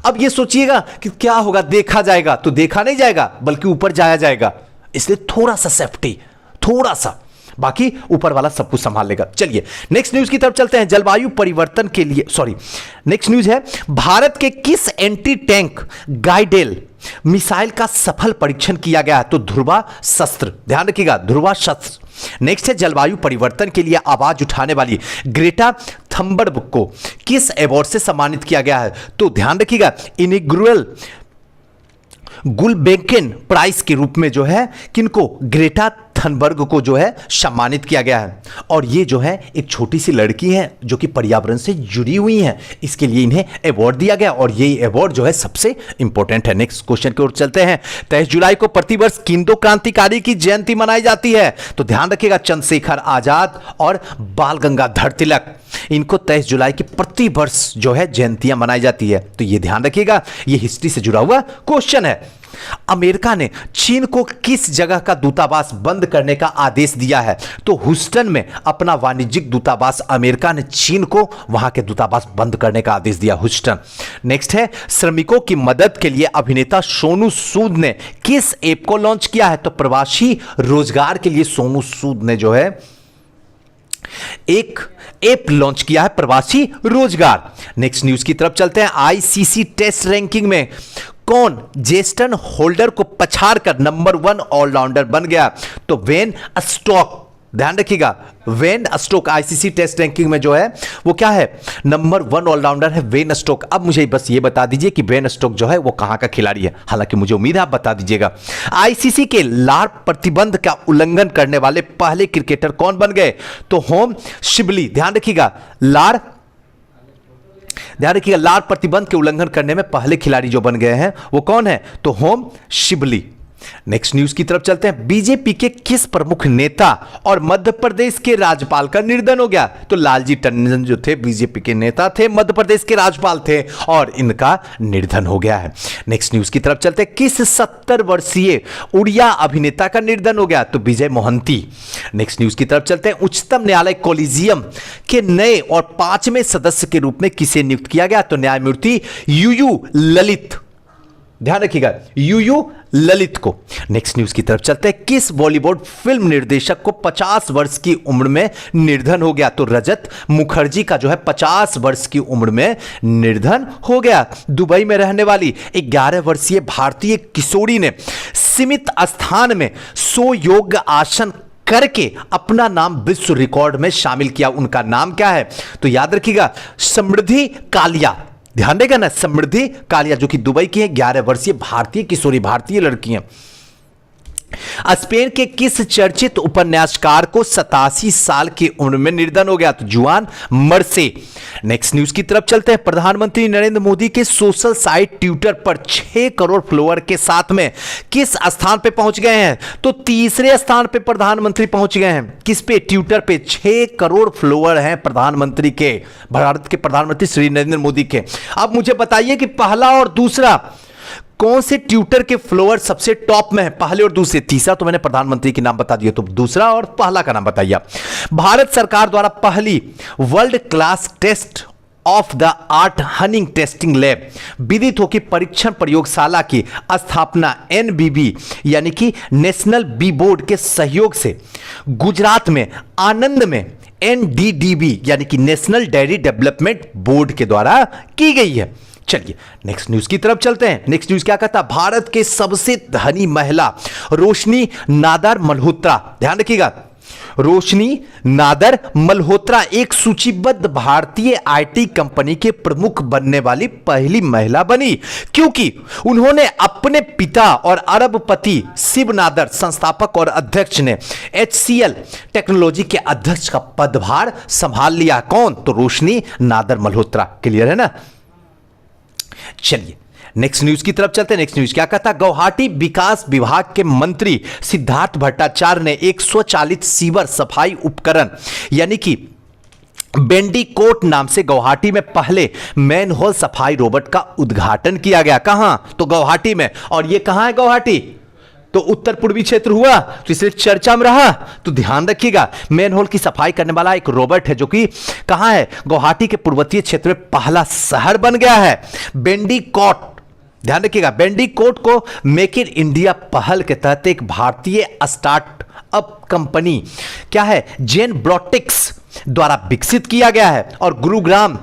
अब ये सोचिएगा कि क्या होगा, देखा जाएगा, तो देखा नहीं जाएगा बल्कि ऊपर जाया जाएगा, इसलिए थोड़ा सा सेफ्टी, थोड़ा सा, बाकी ऊपर वाला सब कुछ संभाल लेगा। चलिए नेक्स्ट न्यूज की तरफ चलते हैं। जलवायु परिवर्तन के लिए नेक्स्ट न्यूज है, भारत के किस एंटी टैंक गाइडेल मिसाइल का सफल परीक्षण किया गया है? तो ध्रुवा शस्त्र, ध्यान रखिएगा, ध्रुवा शस्त्र। नेक्स्ट है, जलवायु परिवर्तन के लिए आवाज उठाने वाली ग्रेटा थंबर्ग को किस अवार्ड से सम्मानित किया गया है? तो ध्यान रखिएगा, इनिग्रुअल गुलबेंकेन प्राइज के रूप में जो है किनको? ग्रेटा थनबर्ग को जो है सम्मानित किया गया है। और ये जो है एक छोटी सी लड़की है जो कि पर्यावरण से जुड़ी हुई है, इसके लिए इन्हें अवार्ड दिया गया और ये अवार्ड जो है सबसे इंपॉर्टेंट है। नेक्स्ट क्वेश्चन की ओर चलते हैं। 23 जुलाई को प्रतिवर्ष किन दो क्रांतिकारी की जयंती मनाई जाती है? तो ध्यान रखिएगा, चंद्रशेखर आजाद और बाल गंगाधर तिलक। इनको 23 जुलाई की प्रतिवर्ष जो है जयंतियां मनाई जाती है, तो ये ध्यान रखिएगा, ये हिस्ट्री से जुड़ा हुआ क्वेश्चन है। अमेरिका ने चीन को किस जगह का दूतावास बंद करने का आदेश दिया है? तो ह्यूस्टन में अपना वाणिज्यिक दूतावास अमेरिका ने चीन को वहां के दूतावास बंद करने का आदेश दिया, ह्यूस्टन। नेक्स्ट है, श्रमिकों की मदद के लिए अभिनेता सोनू सूद ने किस ऐप को लॉन्च किया है? तो प्रवासी रोजगार के लिए सोनू सूद ने जो है एक ऐप लॉन्च किया है, प्रवासी रोजगार। नेक्स्ट न्यूज की तरफ चलते हैं। आईसीसी टेस्ट रैंकिंग में कौन जेस्टन होल्डर को पछाड़कर नंबर 1 ऑलराउंडर बन गया? तो वेन स्टोक। ध्यान रखिएगा, Ben Stokes ICC test ranking में जो है वो क्या है, नंबर 1 ऑलराउंडर है वेन स्टोक। अब मुझे बस ये बता दीजिए कि वेन स्टोक जो है वो कहां का खिलाड़ी है, हालांकि मुझे उम्मीद है आप बता दीजिएगा। आईसीसी के लार प्रतिबंध का उल्लंघन करने वाले पहले क्रिकेटर कौन बन गए? तो होम शिबली। ध्यान रखिएगा, लार प्रतिबंध के उल्लंघन करने में पहले खिलाड़ी जो बन गए हैं वो कौन है? तो होम शिबली। नेक्स्ट न्यूज की तरफ चलते हैं। बीजेपी के किस प्रमुख नेता और मध्य प्रदेश के राज्यपाल का निधन हो गया? तो लालजी टंडन जो थे बीजेपी के नेता थे, मध्य प्रदेश के राज्यपाल थे और इनका निधन हो गया है। नेक्स्ट न्यूज की तरफ चलते हैं। किस 70 वर्षीय उड़िया अभिनेता का निधन हो गया? तो विजय मोहंती। नेक्स्ट न्यूज की तरफ चलते हैं। उच्चतम न्यायालय कोलिजियम के नए और 5वें सदस्य के रूप में किसे नियुक्त किया गया? तो न्यायमूर्ति यूयू ललित। ध्यान रखिएगा, यूयू ललित को। नेक्स्ट न्यूज की तरफ चलते हैं। किस बॉलीवुड फिल्म निर्देशक को 50 वर्ष की उम्र में निधन हो गया? तो रजत मुखर्जी का जो है 50 वर्ष की उम्र में निधन हो गया। दुबई में रहने वाली 11 वर्षीय भारतीय किशोरी ने सीमित स्थान में 100 योग आसन करके अपना नाम विश्व रिकॉर्ड में शामिल किया। उनका नाम क्या है? तो याद रखिएगा, समृद्धि कालिया। ध्यान देगा ना, समृद्धि कालिया, जो कि दुबई की है, 11 वर्षीय भारतीय किशोरी, भारतीय लड़की है। स्पेन के किस चर्चित उपन्यासकार को 87 साल की उम्र में निधन हो गया? तो जुआन मर्से। नेक्स्ट न्यूज की तरफ चलते हैं। प्रधानमंत्री नरेंद्र मोदी के सोशल साइट ट्विटर पर 6 करोड़ फॉलोअर के साथ में किस स्थान पे पहुंच गए हैं? तो तीसरे स्थान पे प्रधानमंत्री पहुंच गए हैं। किस पे? ट्विटर पे 6 करोड़ फॉलोअर हैं प्रधानमंत्री के, भारत के प्रधानमंत्री श्री नरेंद्र मोदी के। अब मुझे बताइए कि पहला और दूसरा कौन से ट्विटर के फॉलोअर सबसे टॉप में है, पहले और दूसरे? तीसरा तो मैंने प्रधानमंत्री के नाम बता दिया, तो दूसरा और पहला का नाम बताइए। भारत सरकार द्वारा पहली world class state of the art हनिंग टेस्टिंग लैब विदित हो कि परीक्षण प्रयोगशाला की स्थापना एनबीबी यानी कि नेशनल बी बोर्ड के सहयोग से गुजरात में आनंद में एनडीडीबी यानी कि नेशनल डेयरी डेवलपमेंट बोर्ड के द्वारा की गई है। चलिए नेक्स्ट न्यूज की तरफ चलते हैं। नेक्स्ट न्यूज क्या कहता है? भारत के सबसे धनी महिला रोशनी नादर मल्होत्रा, ध्यान रखिएगा, रोशनी नादर मल्होत्रा एक सूचीबद्ध भारतीय आईटी कंपनी के प्रमुख बनने वाली पहली महिला बनी, क्योंकि उन्होंने अपने पिता और अरबपति शिव नादर, संस्थापक और अध्यक्ष ने HCL टेक्नोलॉजी के अध्यक्ष का पदभार संभाल लिया। कौन? तो रोशनी नादर मल्होत्रा। क्लियर है ना? चलिए नेक्स्ट न्यूज की तरफ चलते हैं। नेक्स्ट न्यूज क्या कहता है? गुवाहाटी विकास विभाग के मंत्री सिद्धार्थ भट्टाचार्य ने एक स्वचालित सीवर सफाई उपकरण यानी कि बेंडीकोट नाम से गुवाहाटी में पहले मैनहोल सफाई रोबोट का उद्घाटन किया गया। कहां? तो गुवाहाटी में। और ये कहां है? गुवाहाटी तो उत्तर पूर्वी क्षेत्र हुआ, तो इसलिए चर्चा में रहा। तो ध्यान रखिएगा, मैनहोल की सफाई करने वाला एक रोबोट है जो कि कहां है? गुवाहाटी के पूर्वोत्तर क्षेत्र में पहला शहर बन गया है बेंडीकोट। ध्यान रखिएगा, बेंडीकोट को मेक इन इंडिया पहल के तहत एक भारतीय स्टार्टअप कंपनी क्या है, जेन ब्रोटिक्स द्वारा विकसित किया गया है। और गुरुग्राम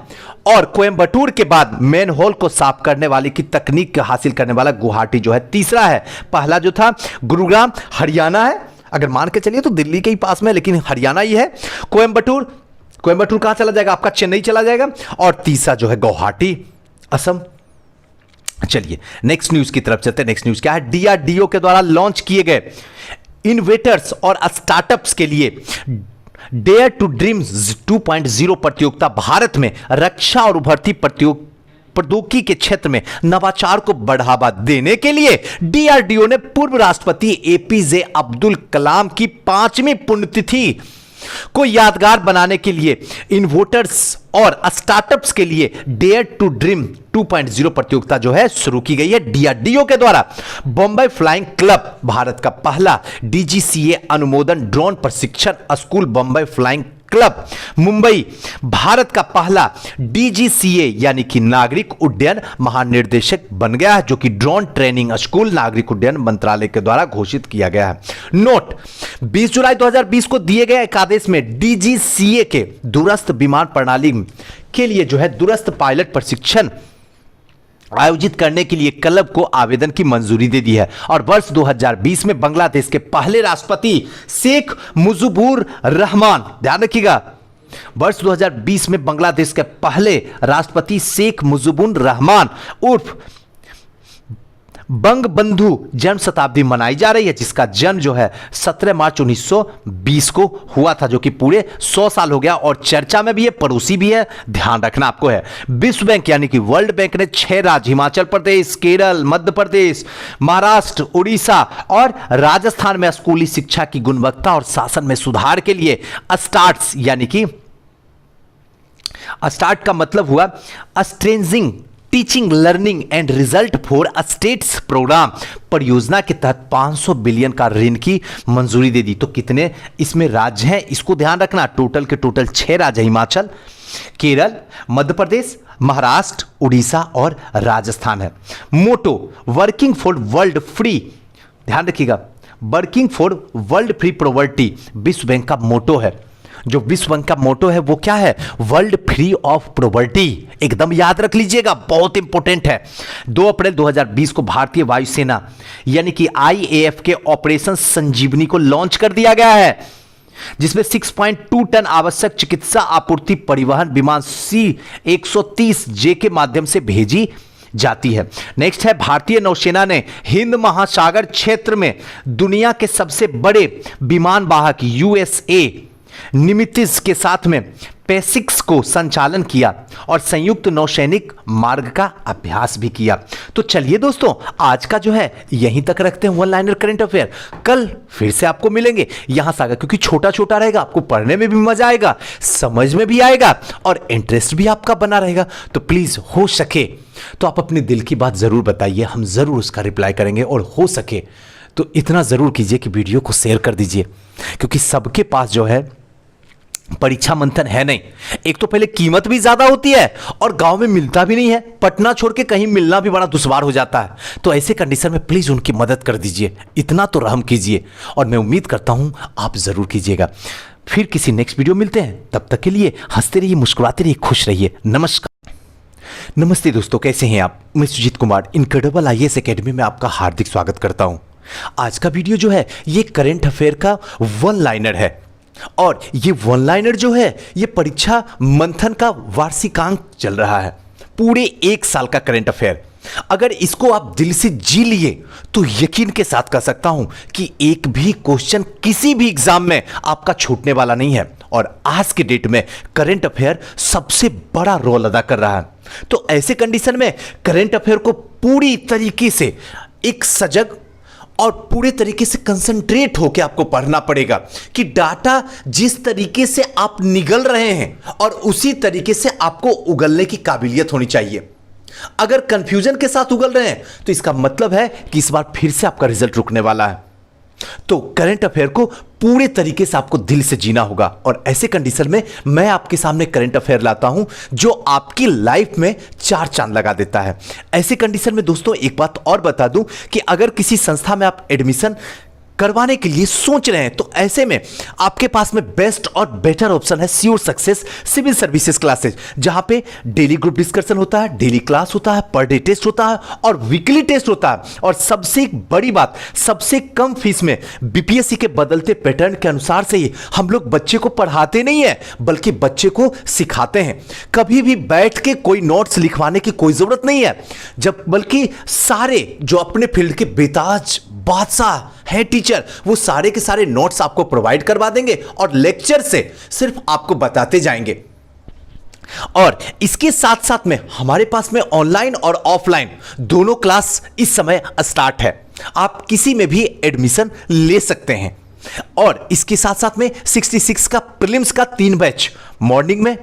और कोयंबटूर के बाद मैनहोल को साफ करने वाली की तकनीक हासिल करने वाला गुवाहाटी जो है तीसरा है। पहला जो था गुरुग्राम हरियाणा है, अगर मान के चलिए तो दिल्ली के ही पास में, लेकिन हरियाणा ही है। कोयंबटूर कहां चला जाएगा? आपका चेन्नई चला जाएगा। और तीसरा जो है गुवाहाटी, असम। चलिए नेक्स्ट न्यूज की तरफ चलते हैं। नेक्स्ट न्यूज क्या है? डीआरडीओ के द्वारा लॉन्च किए गए इनोवेटर्स और स्टार्टअप्स के लिए डेयर टू ड्रीम्स 2.0 प्रतियोगिता भारत में रक्षा और उभरती प्रौद्योगिकी के क्षेत्र में नवाचार को बढ़ावा देने के लिए डीआरडीओ ने पूर्व राष्ट्रपति एपीजे अब्दुल कलाम की 5वीं पुण्यतिथि को यादगार बनाने के लिए इनोवेटर्स और स्टार्टअप्स के लिए डेयर टू ड्रीम 2.0 प्रतियोगिता जो है शुरू की गई है डीआरडीओ के द्वारा। बॉम्बे फ्लाइंग क्लब भारत का पहला डीजीसीए अनुमोदन ड्रोन प्रशिक्षण school Bombay flying club Mumbai Bharat का पहला डीजीसीए यानी कि नागरिक उड्डयन महानिर्देशक बन गया है, जो कि ड्रोन ट्रेनिंग स्कूल नागरिक उड्डयन मंत्रालय के द्वारा घोषित किया गया है। नोट 20 जुलाई 2020 को दिए गए एक आदेश में डीजीसीए के दूरस्थ विमान प्रणाली के लिए जो है दूरस्थ पायलट प्रशिक्षण आयोजित करने के लिए क्लब को आवेदन की मंजूरी दे दी है और वर्ष 2020 में बांग्लादेश के पहले राष्ट्रपति शेख मुजीबुर रहमान, ध्यान रखिएगा, वर्ष 2020 में बांग्लादेश के पहले राष्ट्रपति शेख मुजीबुर रहमान उर्फ बंगबंधु जन्म शताब्दी मनाई जा रही है, जिसका जन्म जो है 17 मार्च 1920 को हुआ था, जो कि पूरे 100 साल हो गया और चर्चा में भी है, पड़ोसी भी है, ध्यान रखना आपको है। विश्व बैंक यानी कि वर्ल्ड बैंक ने 6 राज्य हिमाचल प्रदेश, केरल, मध्य प्रदेश, महाराष्ट्र, उड़ीसा और राजस्थान में स्कूली शिक्षा की गुणवत्ता और शासन में सुधार के लिए स्टार्ट्स यानी कि स्टार्ट का मतलब हुआ strengthening teaching learning and result for states program परियोजना के तहत 500 बिलियन का ऋण की मंजूरी दे दी। तो कितने इसमें राज्य हैं इसको ध्यान रखना, टोटल के टोटल 6 राज्य हिमाचल, केरल, मध्य प्रदेश, महाराष्ट्र, उड़ीसा और राजस्थान है। मोटो वर्किंग फॉर वर्ल्ड फ्री, ध्यान रखिएगा, working for world free poverty विश्व बैंक का मोटो है। जो विश्व बैंक का मोटो है वो क्या है? वर्ल्ड फ्री ऑफ पॉवर्टी, एकदम याद रख लीजिएगा, बहुत इंपॉर्टेंट है। 2 अप्रैल 2020 को भारतीय वायुसेना यानी कि आईएएफ के ऑपरेशन संजीवनी को लॉन्च कर दिया गया है, जिसमें 6.2 टन आवश्यक चिकित्सा आपूर्ति परिवहन विमान C-130J के माध्यम से भेजी जाती है। नेक्स्ट है, भारतीय नौसेना ने हिंद महासागर क्षेत्र में दुनिया के सबसे बड़े विमान वाहक यूएसए निमित्ज के साथ में पेसिक्स को संचालन किया और संयुक्त नौसैनिक मार्ग का अभ्यास भी किया। तो चलिए दोस्तों, आज का जो है यहीं तक रखते हैं वन लाइनर करंट अफेयर। कल फिर से आपको मिलेंगे यहां से आगे, क्योंकि छोटा छोटा रहेगा, आपको पढ़ने में भी मजा आएगा, समझ में भी आएगा और इंटरेस्ट भी आपका बना रहेगा। तो प्लीज हो सके तो आप अपने दिल की बात जरूर बताइए, हम जरूर उसका रिप्लाई करेंगे। और हो सके तो इतना जरूर कीजिए कि वीडियो को शेयर कर दीजिए, क्योंकि सबके पास जो है परीक्षा मंथन है नहीं। एक तो पहले कीमत भी ज्यादा होती है और गांव में मिलता भी नहीं है, पटना छोड़ के कहीं मिलना भी बड़ा दुश्वार हो जाता है। तो ऐसे कंडीशन में प्लीज उनकी मदद कर दीजिए, इतना तो रहम कीजिए और मैं उम्मीद करता हूं आप जरूर कीजिएगा। फिर किसी नेक्स्ट वीडियो मिलते हैं, तब तक के लिए हंसते रहिए, मुस्कुराते रहिए, खुश रहिए। नमस्कार, नमस्ते दोस्तों, कैसे हैं आप? मैं Sujeet Kumar incredible IAS academy में आपका हार्दिक स्वागत करता हूं। आज का वीडियो जो है ये करंट अफेयर का वन लाइनर है और ये वन लाइनर जो है ये परीक्षा मंथन का वार्षिकांक चल रहा है, पूरे 1 साल का करंट अफेयर। अगर इसको आप दिल से जी लिए तो यकीन के साथ कह सकता हूं कि एक भी क्वेश्चन किसी भी एग्जाम में आपका छूटने वाला नहीं है। और आज के डेट में करंट अफेयर सबसे बड़ा रोल अदा कर रहा है। तो ऐसे कंडीशन में करंट अफेयर को पूरी तरीके से एक सजग और पूरे तरीके से कंसंट्रेट होकर आपको पढ़ना पड़ेगा कि डाटा जिस तरीके से आप निगल रहे हैं और उसी तरीके से आपको उगलने की काबिलियत होनी चाहिए। अगर कंफ्यूजन के साथ उगल रहे हैं तो इसका मतलब है कि इस बार फिर से आपका रिजल्ट रुकने वाला है। तो करंट अफेयर को पूरे तरीके से आपको दिल से जीना होगा और ऐसे कंडीशन में मैं आपके सामने करंट अफेयर लाता हूं जो आपकी लाइफ में 4 चांद लगा देता है। ऐसे कंडीशन में दोस्तों एक बात और बता दूं कि अगर किसी संस्था में आप एडमिशन करवाने के लिए सोच रहे हैं तो ऐसे में आपके पास में बेस्ट और बेटर ऑप्शन है sure success civil services classes, जहां पे डेली ग्रुप डिस्कशन होता है, डेली क्लास होता है, पर डे टेस्ट होता है और वीकली टेस्ट होता है। और सबसे बड़ी बात, सबसे कम फीस में बीपीएससी के बदलते पैटर्न के अनुसार से ही हम लोग बच्चे को पढ़ाते नहीं है बल्कि बच्चे को सिखाते हैं। कभी भी बैठ के कोई नोट्स लिखवाने की कोई जरूरत नहीं है, जब बल्कि सारे जो अपने फील्ड के बेताज बादशाह है टीचर, वो सारे के सारे नोट्स आपको प्रोवाइड करवा देंगे और लेक्चर से सिर्फ आपको बताते जाएंगे। और इसके साथ साथ में हमारे पास में ऑनलाइन और ऑफलाइन दोनों क्लास इस समय स्टार्ट है। आप किसी में भी एडमिशन ले सकते हैं। और इसके साथ साथ में 66 का प्रीलिम्स का 3 बैच मॉर्निंग में,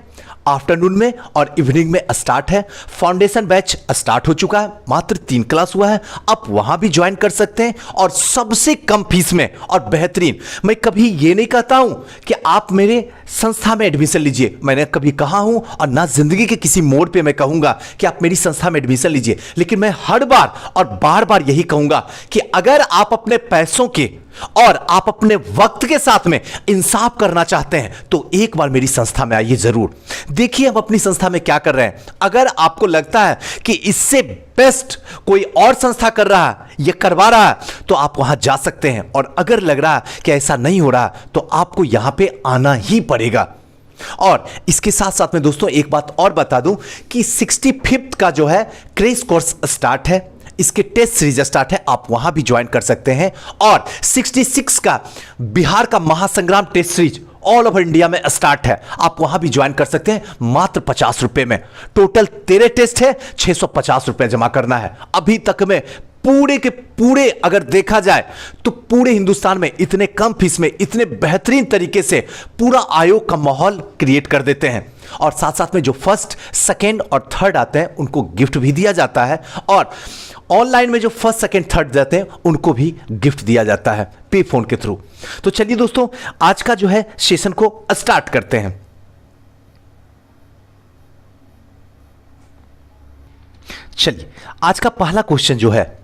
आफ्टरनून में और इवनिंग में स्टार्ट है। फाउंडेशन बैच स्टार्ट हो चुका है, मात्र 3 क्लास हुआ है, आप वहां भी ज्वाइन कर सकते हैं और सबसे कम फीस में और बेहतरीन। मैं कभी ये नहीं कहता हूं कि आप मेरे संस्था में एडमिशन लीजिए, मैंने कभी कहा हूं और ना जिंदगी के किसी मोड़ पे मैं कहूंगा कि आप मेरी संस्था में एडमिशन लीजिए, लेकिन मैं हर बार और बार बार यही कहूंगा कि अगर आप अपने पैसों के और आप अपने वक्त के साथ में इंसाफ करना चाहते हैं तो एक बार मेरी संस्था में आइए जरूर। देखिए हम अपनी संस्था में क्या कर रहे हैं। अगर आपको लगता है कि इससे बेस्ट कोई और संस्था कर रहा है या करवा रहा है तो आप वहां जा सकते हैं, और अगर लग रहा है कि ऐसा नहीं हो रहा तो आपको यहां पे आना ही पड़ेगा। और इसके साथ साथ में दोस्तों एक बात और बता दूं कि 65th का जो है क्रैश कोर्स स्टार्ट है, इसके टेस्ट सीरीज स्टार्ट है, आप वहां भी ज्वाइन कर सकते हैं। और 66 का बिहार का महासंग्राम test series all over India में स्टार्ट है, आप वहां भी ज्वाइन कर सकते हैं मात्र 50 रुपए में। टोटल 13 टेस्ट है, 650 रुपए जमा करना है। अभी तक में पूरे के पूरे अगर देखा जाए तो पूरे हिंदुस्तान में इतने कम फीस में इतने बेहतरीन तरीके से पूरा आयोग का माहौल क्रिएट कर देते हैं। और साथ साथ में जो फर्स्ट, सेकेंड और थर्ड आते हैं उनको गिफ्ट भी दिया जाता है, और ऑनलाइन में जो फर्स्ट, सेकेंड, थर्ड जाते हैं उनको भी गिफ्ट दिया जाता है पे फोन के थ्रू। तो चलिए दोस्तों आज का जो है सेशन को स्टार्ट करते हैं। चलिए आज का पहला क्वेश्चन जो है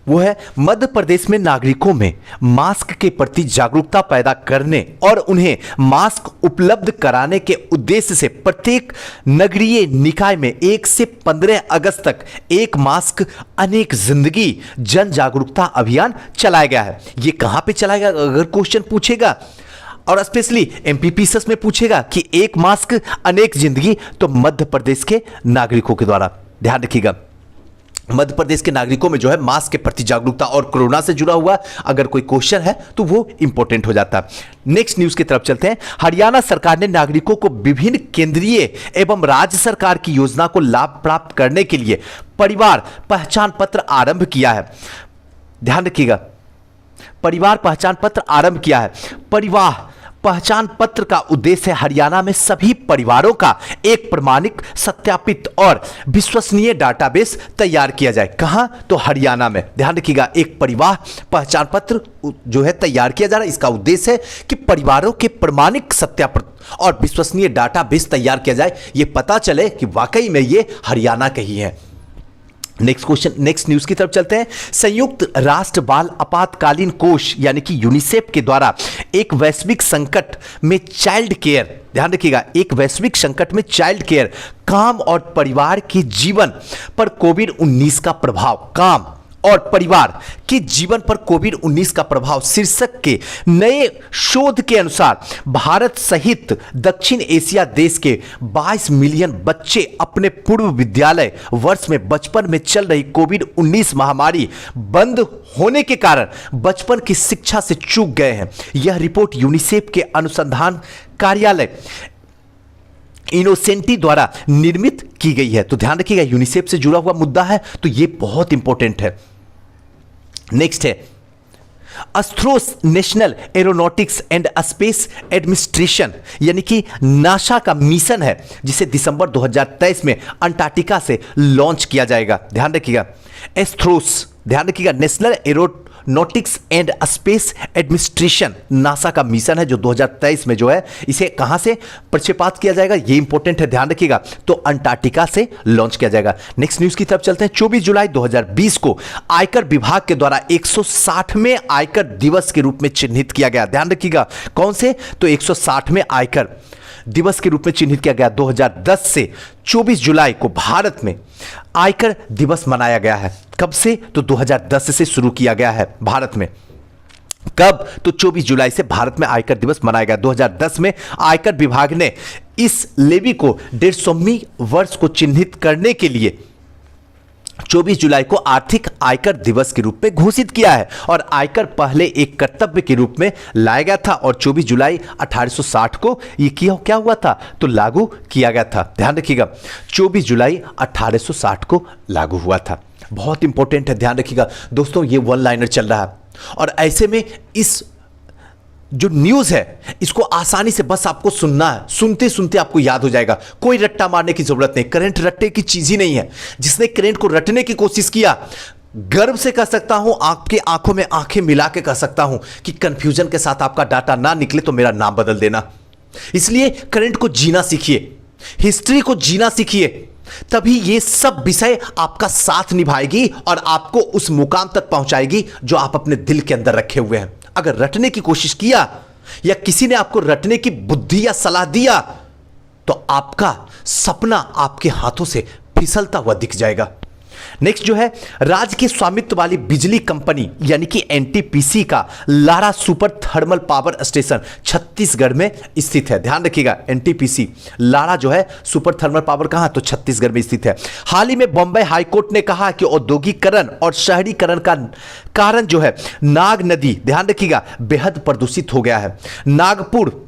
वो है, मध्य प्रदेश में नागरिकों में मास्क के प्रति जागरूकता पैदा करने और उन्हें मास्क उपलब्ध कराने के उद्देश्य से प्रत्येक नगरीय निकाय में 1 से 15 अगस्त तक एक मास्क अनेक जिंदगी जन जागरूकता अभियान चलाया गया है। ये कहां पे चलाया गया अगर क्वेश्चन पूछेगा, और स्पेशली एमपीपीएसएस में पूछेगा कि एक मास्क अनेक जिंदगी, तो मध्य प्रदेश के नागरिकों के द्वारा। ध्यान रखिएगा मध्य प्रदेश के नागरिकों में जो है मास्क के प्रति जागरूकता और कोरोना से जुड़ा हुआ अगर कोई क्वेश्चन है तो वो इंपॉर्टेंट हो जाता है। नेक्स्ट न्यूज की तरफ चलते हैं। हरियाणा सरकार ने नागरिकों को विभिन्न केंद्रीय एवं राज्य सरकार की योजना को लाभ प्राप्त करने के लिए परिवार पहचान पत्र आरंभ किया है। ध्यान रखिएगा परिवार पहचान पत्र आरंभ किया है। परिवार पहचान पत्र का उद्देश्य है हरियाणा में सभी परिवारों का एक प्रमाणिक, सत्यापित और विश्वसनीय डाटाबेस तैयार किया जाए। कहां? तो हरियाणा में। ध्यान रखिएगा एक परिवार पहचान पत्र जो है तैयार किया जा रहा है, इसका उद्देश्य है कि परिवारों के प्रमाणिक, सत्यापित और विश्वसनीय डाटाबेस तैयार किया जाए, ये पता चले कि वाकई में ये हरियाणा का ही है। नेक्स्ट क्वेश्चन, नेक्स्ट न्यूज की तरफ चलते हैं। संयुक्त राष्ट्र बाल आपातकालीन कोष यानी कि यूनिसेफ के द्वारा एक वैश्विक संकट में चाइल्ड केयर, ध्यान रखिएगा एक वैश्विक संकट में चाइल्ड केयर, काम और परिवार के जीवन पर कोविड-19 का प्रभाव, काम और परिवार के जीवन पर कोविड-19 का प्रभाव शीर्षक के नए शोध के अनुसार भारत सहित दक्षिण एशिया देश के 22 मिलियन बच्चे अपने पूर्व विद्यालय वर्ष में बचपन में चल रही कोविड-19 महामारी बंद होने के कारण बचपन की शिक्षा से चूक गए हैं। यह रिपोर्ट यूनिसेफ के अनुसंधान कार्यालय इनोसेंटी द्वारा निर्मित की गई है। तो ध्यान रखिएगा यूनिसेफ से जुड़ा हुआ मुद्दा है तो यह बहुत इंपॉर्टेंट है। नेक्स्ट है Astros national aeronautics and space administration यानी कि नासा का मिशन है जिसे दिसंबर 2023 में अंटार्कटिका से लॉन्च किया जाएगा। ध्यान रखिएगा एस्ट्रोस, ध्यान रखिएगा national aeronautics and space administration NASA का मिशन है जो 2023 में जो है इसे कहां से प्रक्षेपित किया जाएगा, ये इंपॉर्टेंट है, ध्यान रखिएगा, तो अंटार्कटिका से लॉन्च किया जाएगा। नेक्स्ट न्यूज की तरफ चलते हैं। 24 जुलाई 2020 को आयकर विभाग के द्वारा 160वें आयकर दिवस के रूप में चिन्हित किया गया। ध्यान रखिएगा कौन से, तो 160वें आयकर दिवस के रूप में चिन्हित किया गया। 2010 से 24 जुलाई को भारत में आयकर दिवस मनाया गया है। कब से, तो 2010 से शुरू किया गया है भारत में। कब, तो 24 जुलाई से भारत में आयकर दिवस मनाया गया। 2010 में आयकर विभाग ने इस लेवी को 150वीं वर्ष को चिन्हित करने के लिए 24 जुलाई को आर्थिक आयकर दिवस के रूप में घोषित किया है और आयकर पहले एक कर्तव्य के रूप में लाया गया था और 24 जुलाई 1860 को ये क्या हुआ था तो लागू किया गया था। ध्यान रखिएगा 24 जुलाई 1860 को लागू हुआ था। बहुत इंपॉर्टेंट है, ध्यान रखिएगा दोस्तों, ये वन लाइनर चल रहा है और ऐसे में इस जो न्यूज़ है इसको आसानी से बस आपको सुनना है, सुनते सुनते आपको याद हो जाएगा। कोई रट्टा मारने की जरूरत नहीं, करंट रट्टे की चीज ही नहीं है। जिसने करंट को रटने की कोशिश किया, गर्व से कह सकता हूं, आपके आंखों में आंखें मिला के कह सकता हूं कि कंफ्यूजन के साथ आपका डाटा ना निकले तो मेरा नाम बदल देना। इसलिए करंट को जीना सीखिए, हिस्ट्री को जीना सीखिए, तभी ये सब विषय आपका साथ निभाएगी और आपको उस मुकाम तक पहुंचाएगी जो आप अपने दिल के अंदर रखे हुए हैं। अगर रटने की कोशिश किया या किसी ने आपको रटने की बुद्धि या सलाह दिया तो आपका सपना आपके हाथों से फिसलता हुआ दिख जाएगा। नेक्स्ट जो है, राज्य के स्वामित्व वाली बिजली कंपनी यानी कि एनटीपीसी का Lara super thermal power station Chhattisgarh में स्थित है। ध्यान रखिएगा एनटीपीसी लारा जो है सुपर थर्मल पावर कहां तो छत्तीसगढ़ में स्थित है। हाल ही में बॉम्बे हाईकोर्ट ने कहा कि औद्योगिकरण और शहरीकरण का कारण जो है नाग नदी, ध्यान रखिएगा, बेहद प्रदूषित हो गया है। नागपुर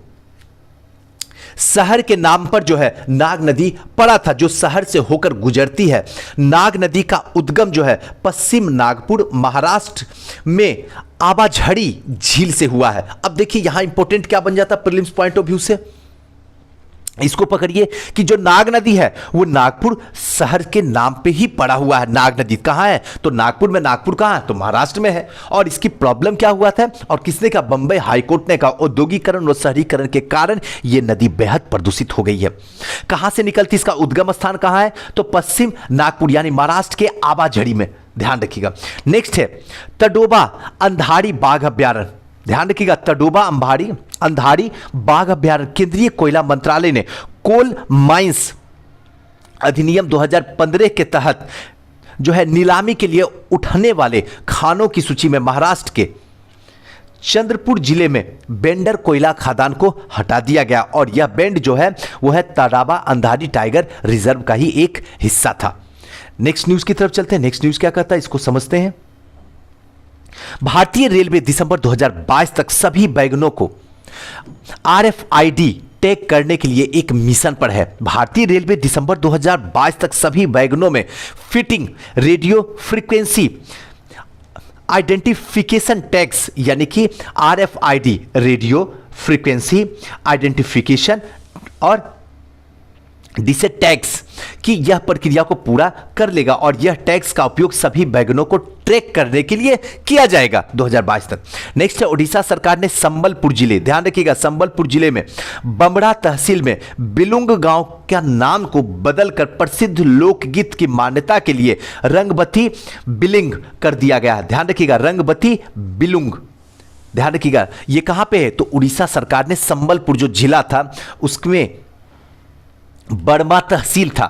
शहर के नाम पर जो है नाग नदी पड़ा था जो शहर से होकर गुजरती है। नाग नदी का उद्गम जो है पश्चिम नागपुर महाराष्ट्र में आबाझड़ी झील से हुआ है। अब देखिए यहां इंपॉर्टेंट क्या बन जाता प्रीलिम्स पॉइंट ऑफ व्यू से, इसको पकड़िए कि जो नाग नदी है वो नागपुर शहर के नाम पे ही पड़ा हुआ है। नाग नदी कहां है तो नागपुर में, नागपुर कहां है तो महाराष्ट्र में है। और इसकी प्रॉब्लम क्या हुआ था और किसने कहा, बंबई हाईकोर्ट ने कहा औद्योगिकरण और शहरीकरण के कारण ये नदी बेहद प्रदूषित हो गई है। कहां से निकलती, इसका उद्गम स्थान कहां है तो पश्चिम नागपुर यानी महाराष्ट्र के आबाझड़ी में। ध्यान रखिएगा। नेक्स्ट है तडोबा अंधारी बाघ अभ्यारण्य। ध्यान रखिएगा तडोबा अंधारी बाघ अभ्यारण्य केंद्रीय कोयला मंत्रालय ने कोल माइंस अधिनियम 2015 के तहत जो है नीलामी के लिए उठने वाले खानों की सूची में महाराष्ट्र के चंद्रपुर जिले में बेंडर कोयला खदान को हटा दिया गया और यह बेंड जो है वो है तडोबा अंधारी टाइगर रिजर्व का ही एक हिस्सा था। नेक्स्ट न्यूज की तरफ चलते हैं। नेक्स्ट न्यूज क्या कहता है इसको समझते हैं। भारतीय रेलवे दिसंबर 2022 तक सभी वैगनों को RFID टैग करने के लिए एक मिशन पर है। भारतीय रेलवे दिसंबर 2022 तक सभी वैगनों में fitting radio frequency identification tags यानी कि RFID रेडियो फ्रीक्वेंसी आइडेंटिफिकेशन और डिसे टैग्स की यह प्रक्रिया को पूरा कर लेगा और यह टैग्स का उपयोग सभी वैगनों को ट्रैक करने के लिए किया जाएगा 2022 तक। नेक्स्ट है ओडिशा सरकार ने संबलपुर जिले, ध्यान रखिएगा संबलपुर जिले में बमड़ा तहसील में बिलुंग गांव का नाम को बदलकर प्रसिद्ध लोकगीत की मान्यता के लिए रंगबती बिलिंग कर दिया गया है। ध्यान रखिएगा रंगबती बिलुंग, ध्यान रखिएगा ये कहां पे है तो उड़ीसा सरकार ने संबलपुर जो जिला था उसमें बड़मा तहसील था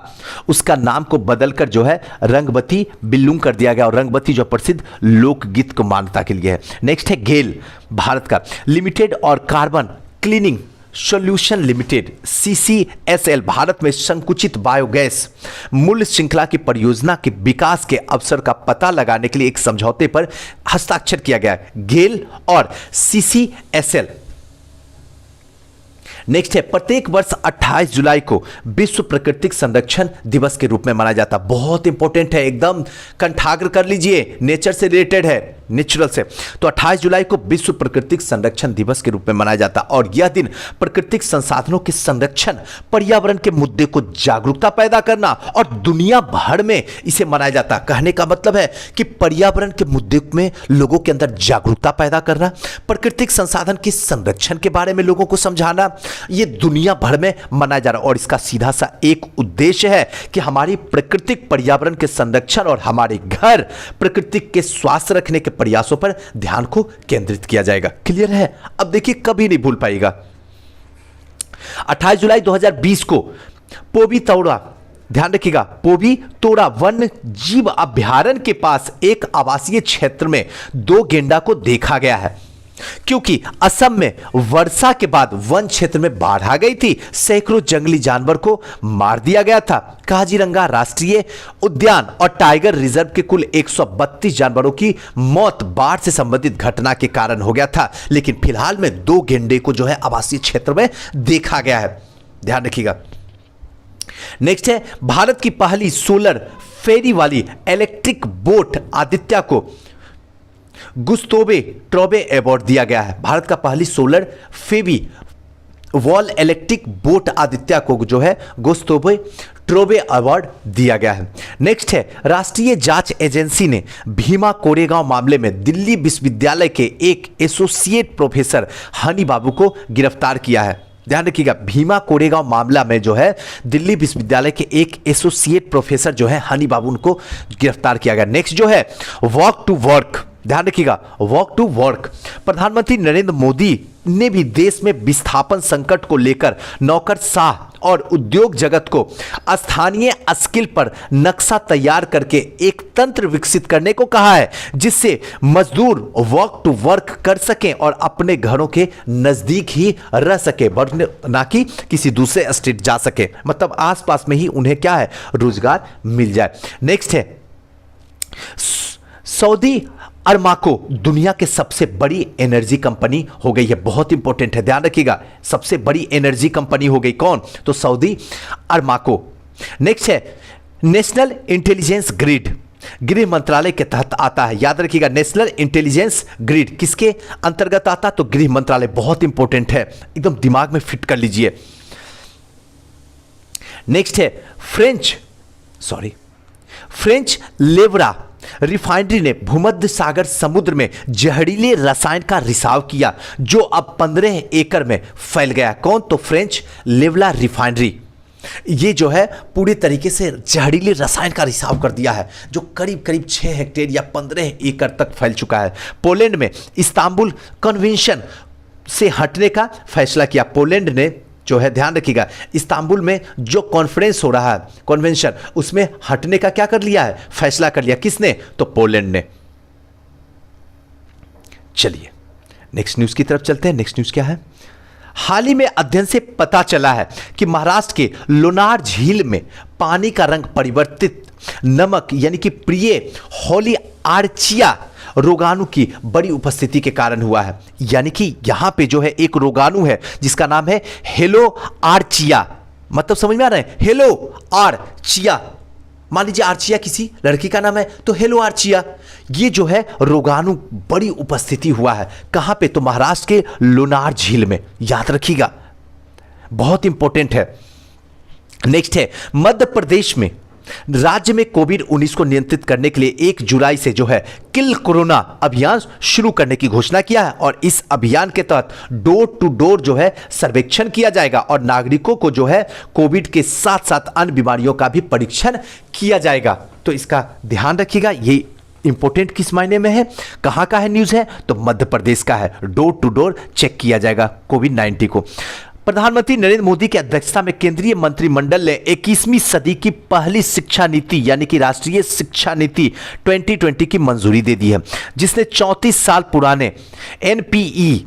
उसका नाम को बदलकर जो है रंगबती बिल्लुंग कर दिया गया और रंगबती जो प्रसिद्ध लोकगीत को मान्यता के लिए है। नेक्स्ट है गेल भारत का लिमिटेड और carbon cleaning solution limited CCSL Bharat में संकुचित बायोगैस मूल्य श्रृंखला की परियोजना के विकास के अवसर का पता लगाने के लिए एक समझौते पर हस्ताक्षर किया गया है गेल और CCSL। नेक्स्ट है प्रत्येक वर्ष 28 जुलाई को विश्व प्राकृतिक संरक्षण दिवस के रूप में मनाया जाता है। बहुत इंपॉर्टेंट है, एकदम कंठाग्र कर लीजिए, नेचर से रिलेटेड है, नेचुरल से। तो 28 जुलाई को विश्व प्राकृतिक संरक्षण दिवस के रूप में मनाया जाता है और यह दिन प्राकृतिक संसाधनों के संरक्षण, पर्यावरण के मुद्दे को जागरूकता पैदा करना और दुनिया भर में इसे मनाया जाता है। कहने का मतलब है कि पर्यावरण के मुद्दे में लोगों के अंदर जागरूकता पैदा करना, प्राकृतिक संसाधन के संरक्षण के बारे में लोगों को समझाना, ये दुनिया भर में मनाया जा रहा है और इसका सीधा सा एक उद्देश्य है कि हमारी प्राकृतिक पर्यावरण के संरक्षण और हमारे घर प्राकृतिक के स्वास्थ्य रखने के प्रयासों पर ध्यान को केंद्रित किया जाएगा। क्लियर है? अब देखिए कभी नहीं भूल पाएगा 28 जुलाई 2020 को पोबी तोड़ा, ध्यान रखिएगा पोबी तोड़ा वन जीव अभ्यारण्य के पास एक आवासीय क्षेत्र में 2 गेंडा को देखा गया है। क्योंकि असम में वर्षा के बाद वन क्षेत्र में बाढ़ आ गई थी, सैकड़ों जंगली जानवर को मार दिया गया था। काजीरंगा राष्ट्रीय उद्यान और टाइगर रिजर्व के कुल 132 जानवरों की मौत बाढ़ से संबंधित घटना के कारण हो गया था, लेकिन फिलहाल में 2 गैंडे को जो है आवासीय क्षेत्र में देखा गया है। ध्यान रखिएगा। नेक्स्ट है, भारत की पहली सोलर फेरी वाली इलेक्ट्रिक बोट आदित्य को गुस्तावो ट्रॉबे अवार्ड दिया गया है। भारत का पहली सोलर फेरी वॉल इलेक्ट्रिक बोट आदित्य को जो है गुस्तावो ट्रॉबे अवार्ड दिया गया है। नेक्स्ट है, राष्ट्रीय जांच एजेंसी ने भीमा कोरेगांव मामले में दिल्ली विश्वविद्यालय के एक एसोसिएट प्रोफेसर हनी बाबू को गिरफ्तार किया है। ध्यान रखिएगा, भीमा कोरेगांव मामला में जो है दिल्ली विश्वविद्यालय के एक एसोसिएट प्रोफेसर जो है हनी बाबू उनको गिरफ्तार किया गया। नेक्स्ट जो है, वॉक टू वर्क। ध्यान रखिएगा, वॉक टू वर्क। प्रधानमंत्री नरेंद्र मोदी ने भी देश में विस्थापन संकट को लेकर नौकरशाह और उद्योग जगत को स्थानीय स्किल पर नक्शा तैयार करके एक तंत्र विकसित करने को कहा है, जिससे मजदूर वॉक टू वर्क कर सकें और अपने घरों के नजदीक ही रह सके, ना कि किसी दूसरे स्टेट जा सके, मतलब आसपास में ही उन्हें क्या है, रोजगार मिल जाए। नेक्स्ट है, सऊदी अरमाको दुनिया के सबसे बड़ी एनर्जी कंपनी हो गई है। बहुत इंपॉर्टेंट है, ध्यान रखिएगा, सबसे बड़ी एनर्जी कंपनी हो गई। कौन? तो सऊदी अरमाको। नेक्स्ट है, नेशनल इंटेलिजेंस ग्रिड गृह मंत्रालय के तहत आता है। याद रखिएगा, नेशनल इंटेलिजेंस ग्रिड किसके अंतर्गत आता? तो गृह मंत्रालय। बहुत इंपॉर्टेंट है, एकदम दिमाग में फिट कर लीजिए। नेक्स्ट है, फ्रेंच लेवरा रिफाइनरी ने भूमध्य सागर समुद्र में जहरीले रसायन का रिसाव किया, जो अब 15 एकड़ में फैल गया। कौन? तो फ्रेंच लेवला रिफाइनरी। ये जो है पूरी तरीके से जहरीले रसायन का रिसाव कर दिया है, जो करीब करीब 6 हेक्टेयर या 15 एकड़ तक फैल चुका है। पोलैंड में इस्तांबुल कन्वेंशन से हटने का फैसला किया। पोलैंड ने जो है, ध्यान रखिएगा, इस्तांबुल में जो कॉन्फ्रेंस हो रहा है, कन्वेंशन, उसमें हटने का क्या कर लिया है, फैसला कर लिया। किसने? तो पोलैंड ने। चलिए नेक्स्ट न्यूज की तरफ चलते हैं। नेक्स्ट न्यूज क्या है? हाल ही में अध्ययन से पता चला है कि महाराष्ट्र के लोनार झील में पानी का रंग परिवर्तित नमक यानी कि प्रिय होली आर्चिया रोगाणु की बड़ी उपस्थिति के कारण हुआ है। यानी कि यहां पे जो है एक रोगाणु है जिसका नाम है हेलो आर्चिया। मतलब समझ में आ रहा है? हेलो आर्चिया, मान लीजिए आर्चिया किसी लड़की का नाम है, तो हेलो आर्चिया। ये जो है रोगाणु बड़ी उपस्थिति हुआ है। कहां पे? तो महाराष्ट्र के लोनार झील में। याद रखिएगा, बहुत इंपॉर्टेंट है। नेक्स्ट है, मध्य प्रदेश में राज्य में कोविड-19 को नियंत्रित करने के लिए 1 जुलाई से जो है किल कोरोना अभियान शुरू करने की घोषणा किया है। और इस अभियान के तहत डोर टू डोर जो है सर्वेक्षण किया जाएगा और नागरिकों को जो है कोविड के साथ साथ अन्य बीमारियों का भी परीक्षण किया जाएगा। तो इसका ध्यान रखिएगा। ये इंपॉर्टेंट किस मायने में है, कहां का है न्यूज है? तो मध्य प्रदेश का है। डोर टू डोर चेक किया जाएगा कोविड-19 को। प्रधानमंत्री नरेंद्र मोदी की अध्यक्षता में केंद्रीय मंत्रिमंडल ने 21वीं सदी की पहली शिक्षा नीति यानी कि राष्ट्रीय शिक्षा नीति 2020 की मंजूरी दे दी है, जिसने 34 साल पुराने एनपीई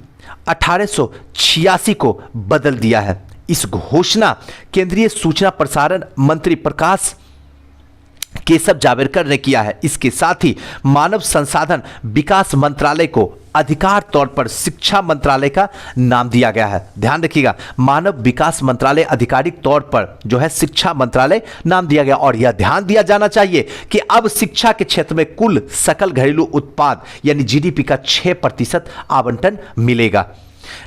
1886 को बदल दिया है। इस घोषणा केंद्रीय सूचना प्रसारण मंत्री प्रकाश केशव जावड़ेकर ने किया है। इसके साथ ही मानव संसाधन विकास मंत्रालय को अधिकार तौर पर शिक्षा मंत्रालय का नाम दिया गया है। ध्यान रखिएगा, मानव विकास मंत्रालय आधिकारिक तौर पर जो है शिक्षा मंत्रालय नाम दिया गया। और यह ध्यान दिया जाना चाहिए कि अब शिक्षा के क्षेत्र में कुल सकल घरेलू उत्पाद यानी जीडीपी का 6% आवंटन मिलेगा।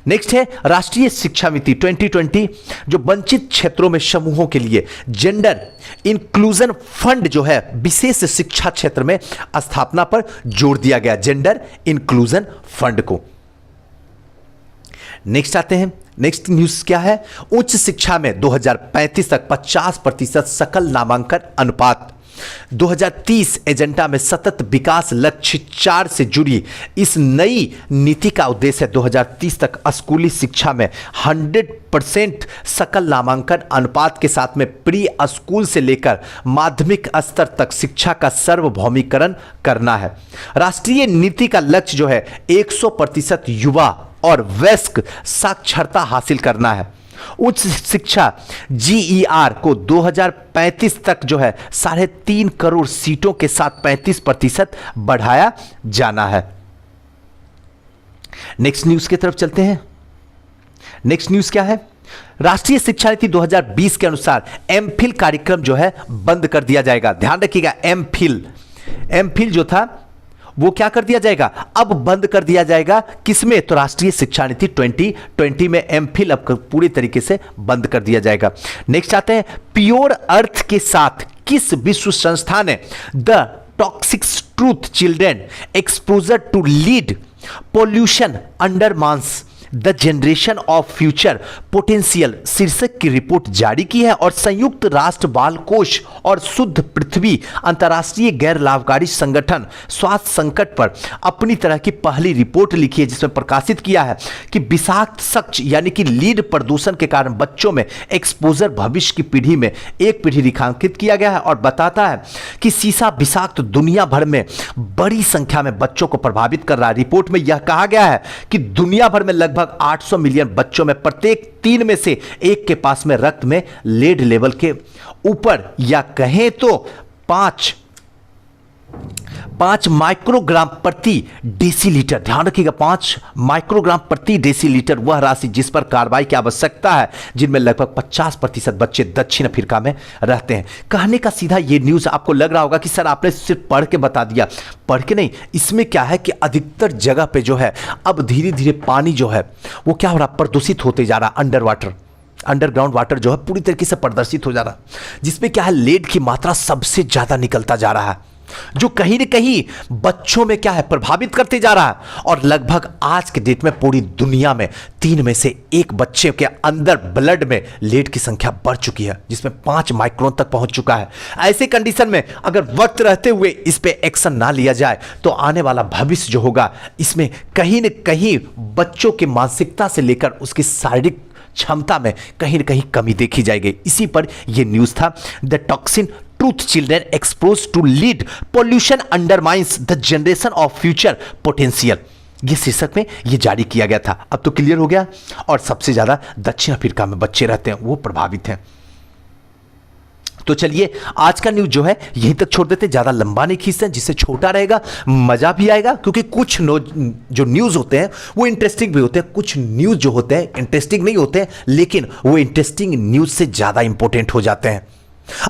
नेक्स्ट है राष्ट्रीय शिक्षा नीति 2020, जो वंचित क्षेत्रों में समूहों के लिए जेंडर इंक्लूजन फंड जो है विशेष शिक्षा क्षेत्र में स्थापना पर जोर दिया गया, जेंडर इंक्लूजन फंड को। नेक्स्ट आते हैं, नेक्स्ट न्यूज क्या है? उच्च शिक्षा में 2035 तक 50% सकल नामांकन अनुपात 2030 एजेंडा में सतत विकास लक्ष्य 4 से जुड़ी इस नई नीति का उद्देश्य है 2030 तक स्कूली शिक्षा में 100% सकल नामांकन अनुपात के साथ में प्री स्कूल से लेकर माध्यमिक स्तर तक शिक्षा का सार्वभौमिकरण करना है। राष्ट्रीय नीति का लक्ष्य जो है 100% युवा और वयस्क साक्षरता हासिल करना है। उच्च शिक्षा GER को 2035 तक जो है 3.5 करोड़ सीटों के साथ 35% बढ़ाया जाना है। नेक्स्ट न्यूज की तरफ चलते हैं। नेक्स्ट न्यूज क्या है? राष्ट्रीय शिक्षा नीति 2020 के अनुसार एमफिल कार्यक्रम जो है बंद कर दिया जाएगा। ध्यान रखिएगा, एमफिल जो था वो क्या कर दिया जाएगा? अब बंद कर दिया जाएगा। किसमें? तो राष्ट्रीय शिक्षा नीति 2020 में एमफिल अब पूरी तरीके से बंद कर दिया जाएगा। नेक्स्ट आते हैं, प्योर अर्थ के साथ किस विश्व संस्था ने the toxic truth children exposure to lead pollution undermines the generation of future potential शीर्षक की रिपोर्ट जारी की है और संयुक्त राष्ट्र बाल कोष और शुद्ध पृथ्वी अंतर्राष्ट्रीय गैर लाभकारी संगठन स्वास्थ्य संकट पर अपनी तरह की पहली रिपोर्ट लिखी है, जिसमें प्रकाशित किया है कि विषाक्त शख्स यानी कि लीड प्रदूषण के कारण बच्चों में एक्सपोजर भविष्य की पीढ़ी में एक पीढ़ी रेखांकित किया गया है और बताता है कि शीशा विषाक्त दुनिया भर में बड़ी संख्या में बच्चों को प्रभावित कर रहा है। रिपोर्ट में यह कहा गया है कि दुनिया भर में लगभग 800 मिलियन बच्चों में प्रत्येक 3 में से 1 के पास में रक्त में लेड लेवल के ऊपर या कहें तो 5 माइक्रोग्राम प्रति डेसीलीटर, ध्यान रखिएगा 5 माइक्रोग्राम प्रति डेसीलीटर वह राशि जिस पर कार्रवाई की आवश्यकता है, जिनमें लगभग 50% बच्चे दक्षिण अफ्रीका में रहते हैं। कहने का सीधा ये न्यूज़ आपको लग रहा होगा कि सर आपने सिर्फ पढ़ के बता दिया। पढ़ के नहीं, इसमें क्या है कि अधिकतर जगह पे जो है अब धीरे धीरे पानी जो है वो क्या हो रहा, प्रदूषित होते जा रहा। अंडरग्राउंड वाटर जो है पूरी तरीके से प्रदर्शित हो जा रहा, जिसमें क्या है लेड की मात्रा सबसे ज्यादा निकलता जा रहा है, जो कहीं न कहीं बच्चों में क्या है प्रभावित करते जा रहा है। और लगभग आज के डेट में पूरी दुनिया में 3 में से 1 बच्चे के अंदर ब्लड में लेड की संख्या बढ़ चुकी है, जिसमें 5 माइक्रोन तक पहुंच चुका है। ऐसे कंडीशन में अगर वक्त रहते हुए इस पे एक्शन ना लिया जाए तो आने वाला भविष्य जो होगा इसमें कहीं न कहीं बच्चों की मानसिकता से लेकर उसकी शारीरिक क्षमता में कहीं न कहीं कमी देखी जाएगी। इसी पर यह न्यूज था, the toxic truth children expose to lead pollution undermines the generation of future potential, ये शीर्षक में ये जारी किया गया था। अब तो क्लियर हो गया। और सबसे ज्यादा दक्षिण अफ्रीका में बच्चे रहते हैं, वो प्रभावित हैं। तो चलिए आज का न्यूज जो है यहीं तक छोड़ देते हैं, ज्यादा लंबा नहीं खींचते हैं, जिससे छोटा रहेगा मजा भी आएगा, क्योंकि कुछ जो न्यूज होते हैं वो इंटरेस्टिंग भी होते हैं, कुछ न्यूज जो होते हैं इंटरेस्टिंग नहीं होते हैं, लेकिन वो इंटरेस्टिंग न्यूज से ज्यादा इंपॉर्टेंट हो जाते हैं।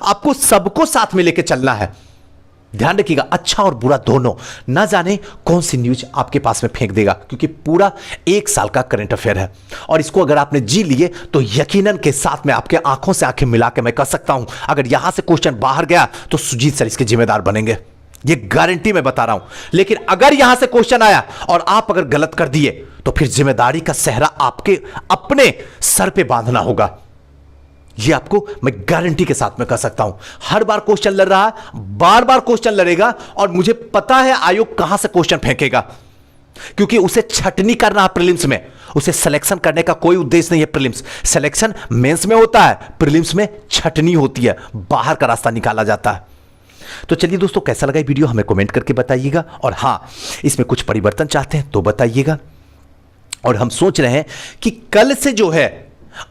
आपको सबको साथ में लेके चलना है। ध्यान रखिएगा, अच्छा और बुरा दोनों, ना जाने कौन सी न्यूज आपके पास में फेंक देगा, क्योंकि पूरा 1 साल का करंट अफेयर है और इसको अगर आपने जी लिए तो यकीनन के साथ में आपके आंखों से आंखें मिला के मैं कह सकता हूं, अगर यहां से क्वेश्चन बाहर गया तो सुजीत सर इसके जिम्मेदार बनेंगे, ये गारंटी मैं बता रहा हूं। लेकिन अगर यहां से क्वेश्चन आया और आप अगर गलत कर दिए तो फिर जिम्मेदारी का सेहरा आपके अपने सर पे बांधना होगा। ये आपको मैं गारंटी के साथ में कह सकता हूं। हर बार क्वेश्चन लड़ रहा है, बार बार क्वेश्चन लड़ेगा और मुझे पता है आयोग कहां से क्वेश्चन फेंकेगा, क्योंकि उसे छटनी करना है प्रीलिम्स में, उसे सिलेक्शन करने का कोई उद्देश्य नहीं है। प्रीलिम्स सिलेक्शन मेंस में होता है, प्रीलिम्स में छटनी होती है, बाहर का रास्ता निकाला जाता है। तो चलिए दोस्तों, कैसा लगा ये वीडियो हमें कमेंट करके बताइएगा, और हां इसमें कुछ परिवर्तन चाहते हैं तो बताइएगा। और हम सोच रहे हैं कि कल से जो है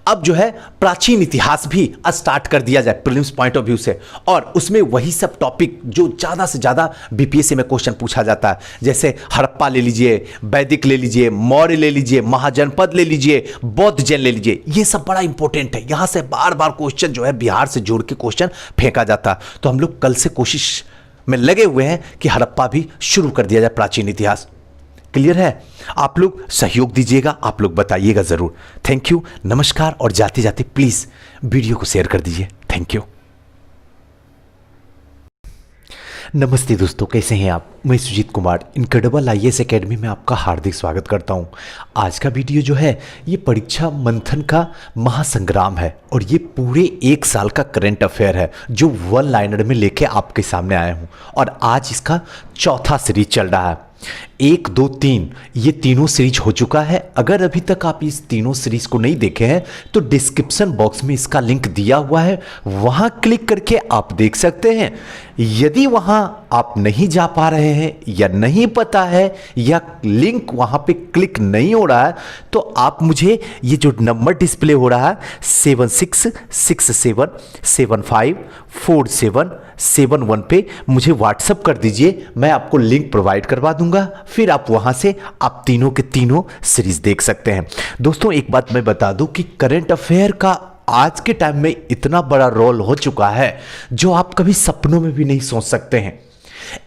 अब जो है प्राचीन इतिहास भी स्टार्ट कर दिया जाए प्रीलिम्स पॉइंट ऑफ व्यू से, और उसमें वही सब टॉपिक जो ज़्यादा से ज़्यादा बीपीएससी में क्वेश्चन पूछा जाता है, जैसे हड़प्पा ले लीजिए, वैदिक ले लीजिए, मौर्य ले लीजिए, महाजनपद ले लीजिए, बौद्ध जैन ले लीजिए, ये सब बड़ा इंपॉर्टेंट है। यहाँ से बार बार क्वेश्चन जो है बिहार से जोड़ के क्वेश्चन फेंका जाता है। तो हम लोग कल से कोशिश में लगे हुए हैं कि हड़प्पा भी शुरू कर दिया जाए प्राचीन इतिहास। क्लियर है? आप लोग सहयोग दीजिएगा, आप लोग बताइएगा जरूर। थैंक यू, नमस्कार। और जाते जाते प्लीज वीडियो को शेयर कर दीजिए। Thank you. नमस्ते दोस्तों, कैसे हैं आप। मैं Sujeet Kumar incredible IAS academy में आपका हार्दिक स्वागत करता हूं। आज का वीडियो जो है ये परीक्षा मंथन का महासंग्राम है और ये पूरे एक साल का करंट अफेयर है जो वन लाइनर में लेके आपके सामने आया हूं। और आज इसका चौथा सीरीज चल रहा है। 1, 2, 3 ये तीनों सीरीज हो चुका है। अगर अभी तक आप इस तीनों सीरीज को नहीं देखे हैं तो डिस्क्रिप्शन बॉक्स में इसका लिंक दिया हुआ है, वहां क्लिक करके आप देख सकते हैं। यदि वहां आप नहीं जा पा रहे हैं या नहीं पता है या लिंक वहां पे क्लिक नहीं हो रहा है तो आप मुझे ये जो नंबर डिस्प्ले हो रहा है 7667754771 पे मुझे व्हाट्सअप कर दीजिए। मैं आपको लिंक प्रोवाइड करवा दूंगा, फिर आप वहां से आप तीनों के तीनों सीरीज देख सकते हैं। दोस्तों एक बात मैं बता दूं कि करंट अफेयर का आज के टाइम में इतना बड़ा रोल हो चुका है जो आप कभी सपनों में भी नहीं सोच सकते हैं।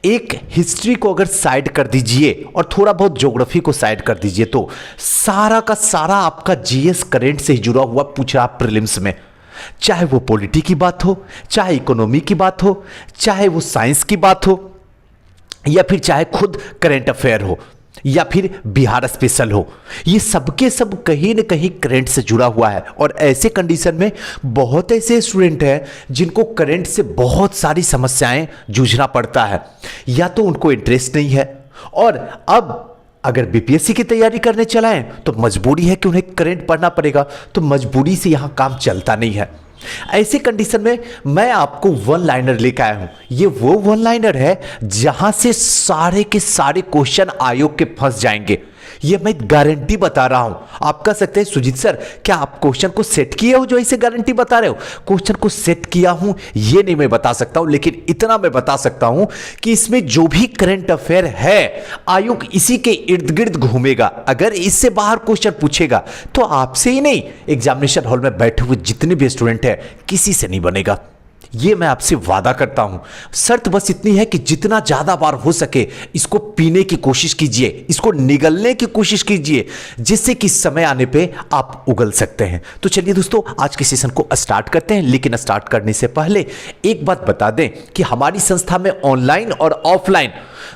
एक हिस्ट्री को अगर साइड कर दीजिए और थोड़ा बहुत ज्योग्राफी को साइड कर दीजिए तो सारा का सारा आपका जीएस करंट से जुड़ा हुआ पूछ रहा प्रीलिम्स में। चाहे वो पॉलिटी की बात हो, चाहे इकोनॉमी की बात हो, चाहे वो साइंस की बात हो, या फिर चाहे खुद करंट अफेयर हो, या फिर बिहार स्पेशल हो, ये सबके सब कहीं न कहीं करंट से जुड़ा हुआ है। और ऐसे कंडीशन में बहुत ऐसे स्टूडेंट हैं जिनको करंट से बहुत सारी समस्याएं जूझना पड़ता है, या तो उनको इंटरेस्ट नहीं है और अब अगर बीपीएससी की तैयारी करने चलाएं तो मजबूरी है कि उन्हें करंट पढ़ना पड़ेगा, तो मजबूरी से यहां काम चलता नहीं है। ऐसी कंडीशन में मैं आपको वन लाइनर लेकर आया हूं। ये वो वन लाइनर है जहां से सारे के सारे क्वेश्चन आयोग के फंस जाएंगे। ये मैं गारंटी बता रहा हूं। आप कह सकते हैं सुजीत सर क्या आप क्वेश्चन को सेट किए हो जो ऐसे गारंटी बता रहे हो। क्वेश्चन को सेट किया हूं ये नहीं मैं बता सकता हूं, लेकिन इतना मैं बता सकता हूं कि इसमें जो भी करंट अफेयर है आयोग इसी के इर्द गिर्द घूमेगा। अगर इससे बाहर क्वेश्चन पूछेगा तो आपसे ही नहीं, एग्जामिनेशन हॉल में बैठे हुए जितने भी स्टूडेंट हैं किसी से नहीं बनेगा। ये मैं आपसे वादा करता हूं। शर्त बस इतनी है कि जितना ज्यादा बार हो सके इसको पीने की कोशिश कीजिए, इसको निगलने की कोशिश कीजिए, जिससे कि समय आने पे आप उगल सकते हैं। तो चलिए दोस्तों आज के सेशन को स्टार्ट करते हैं, लेकिन स्टार्ट करने से पहले एक बात बता दें कि हमारी संस्था में ऑनलाइन और ऑफलाइन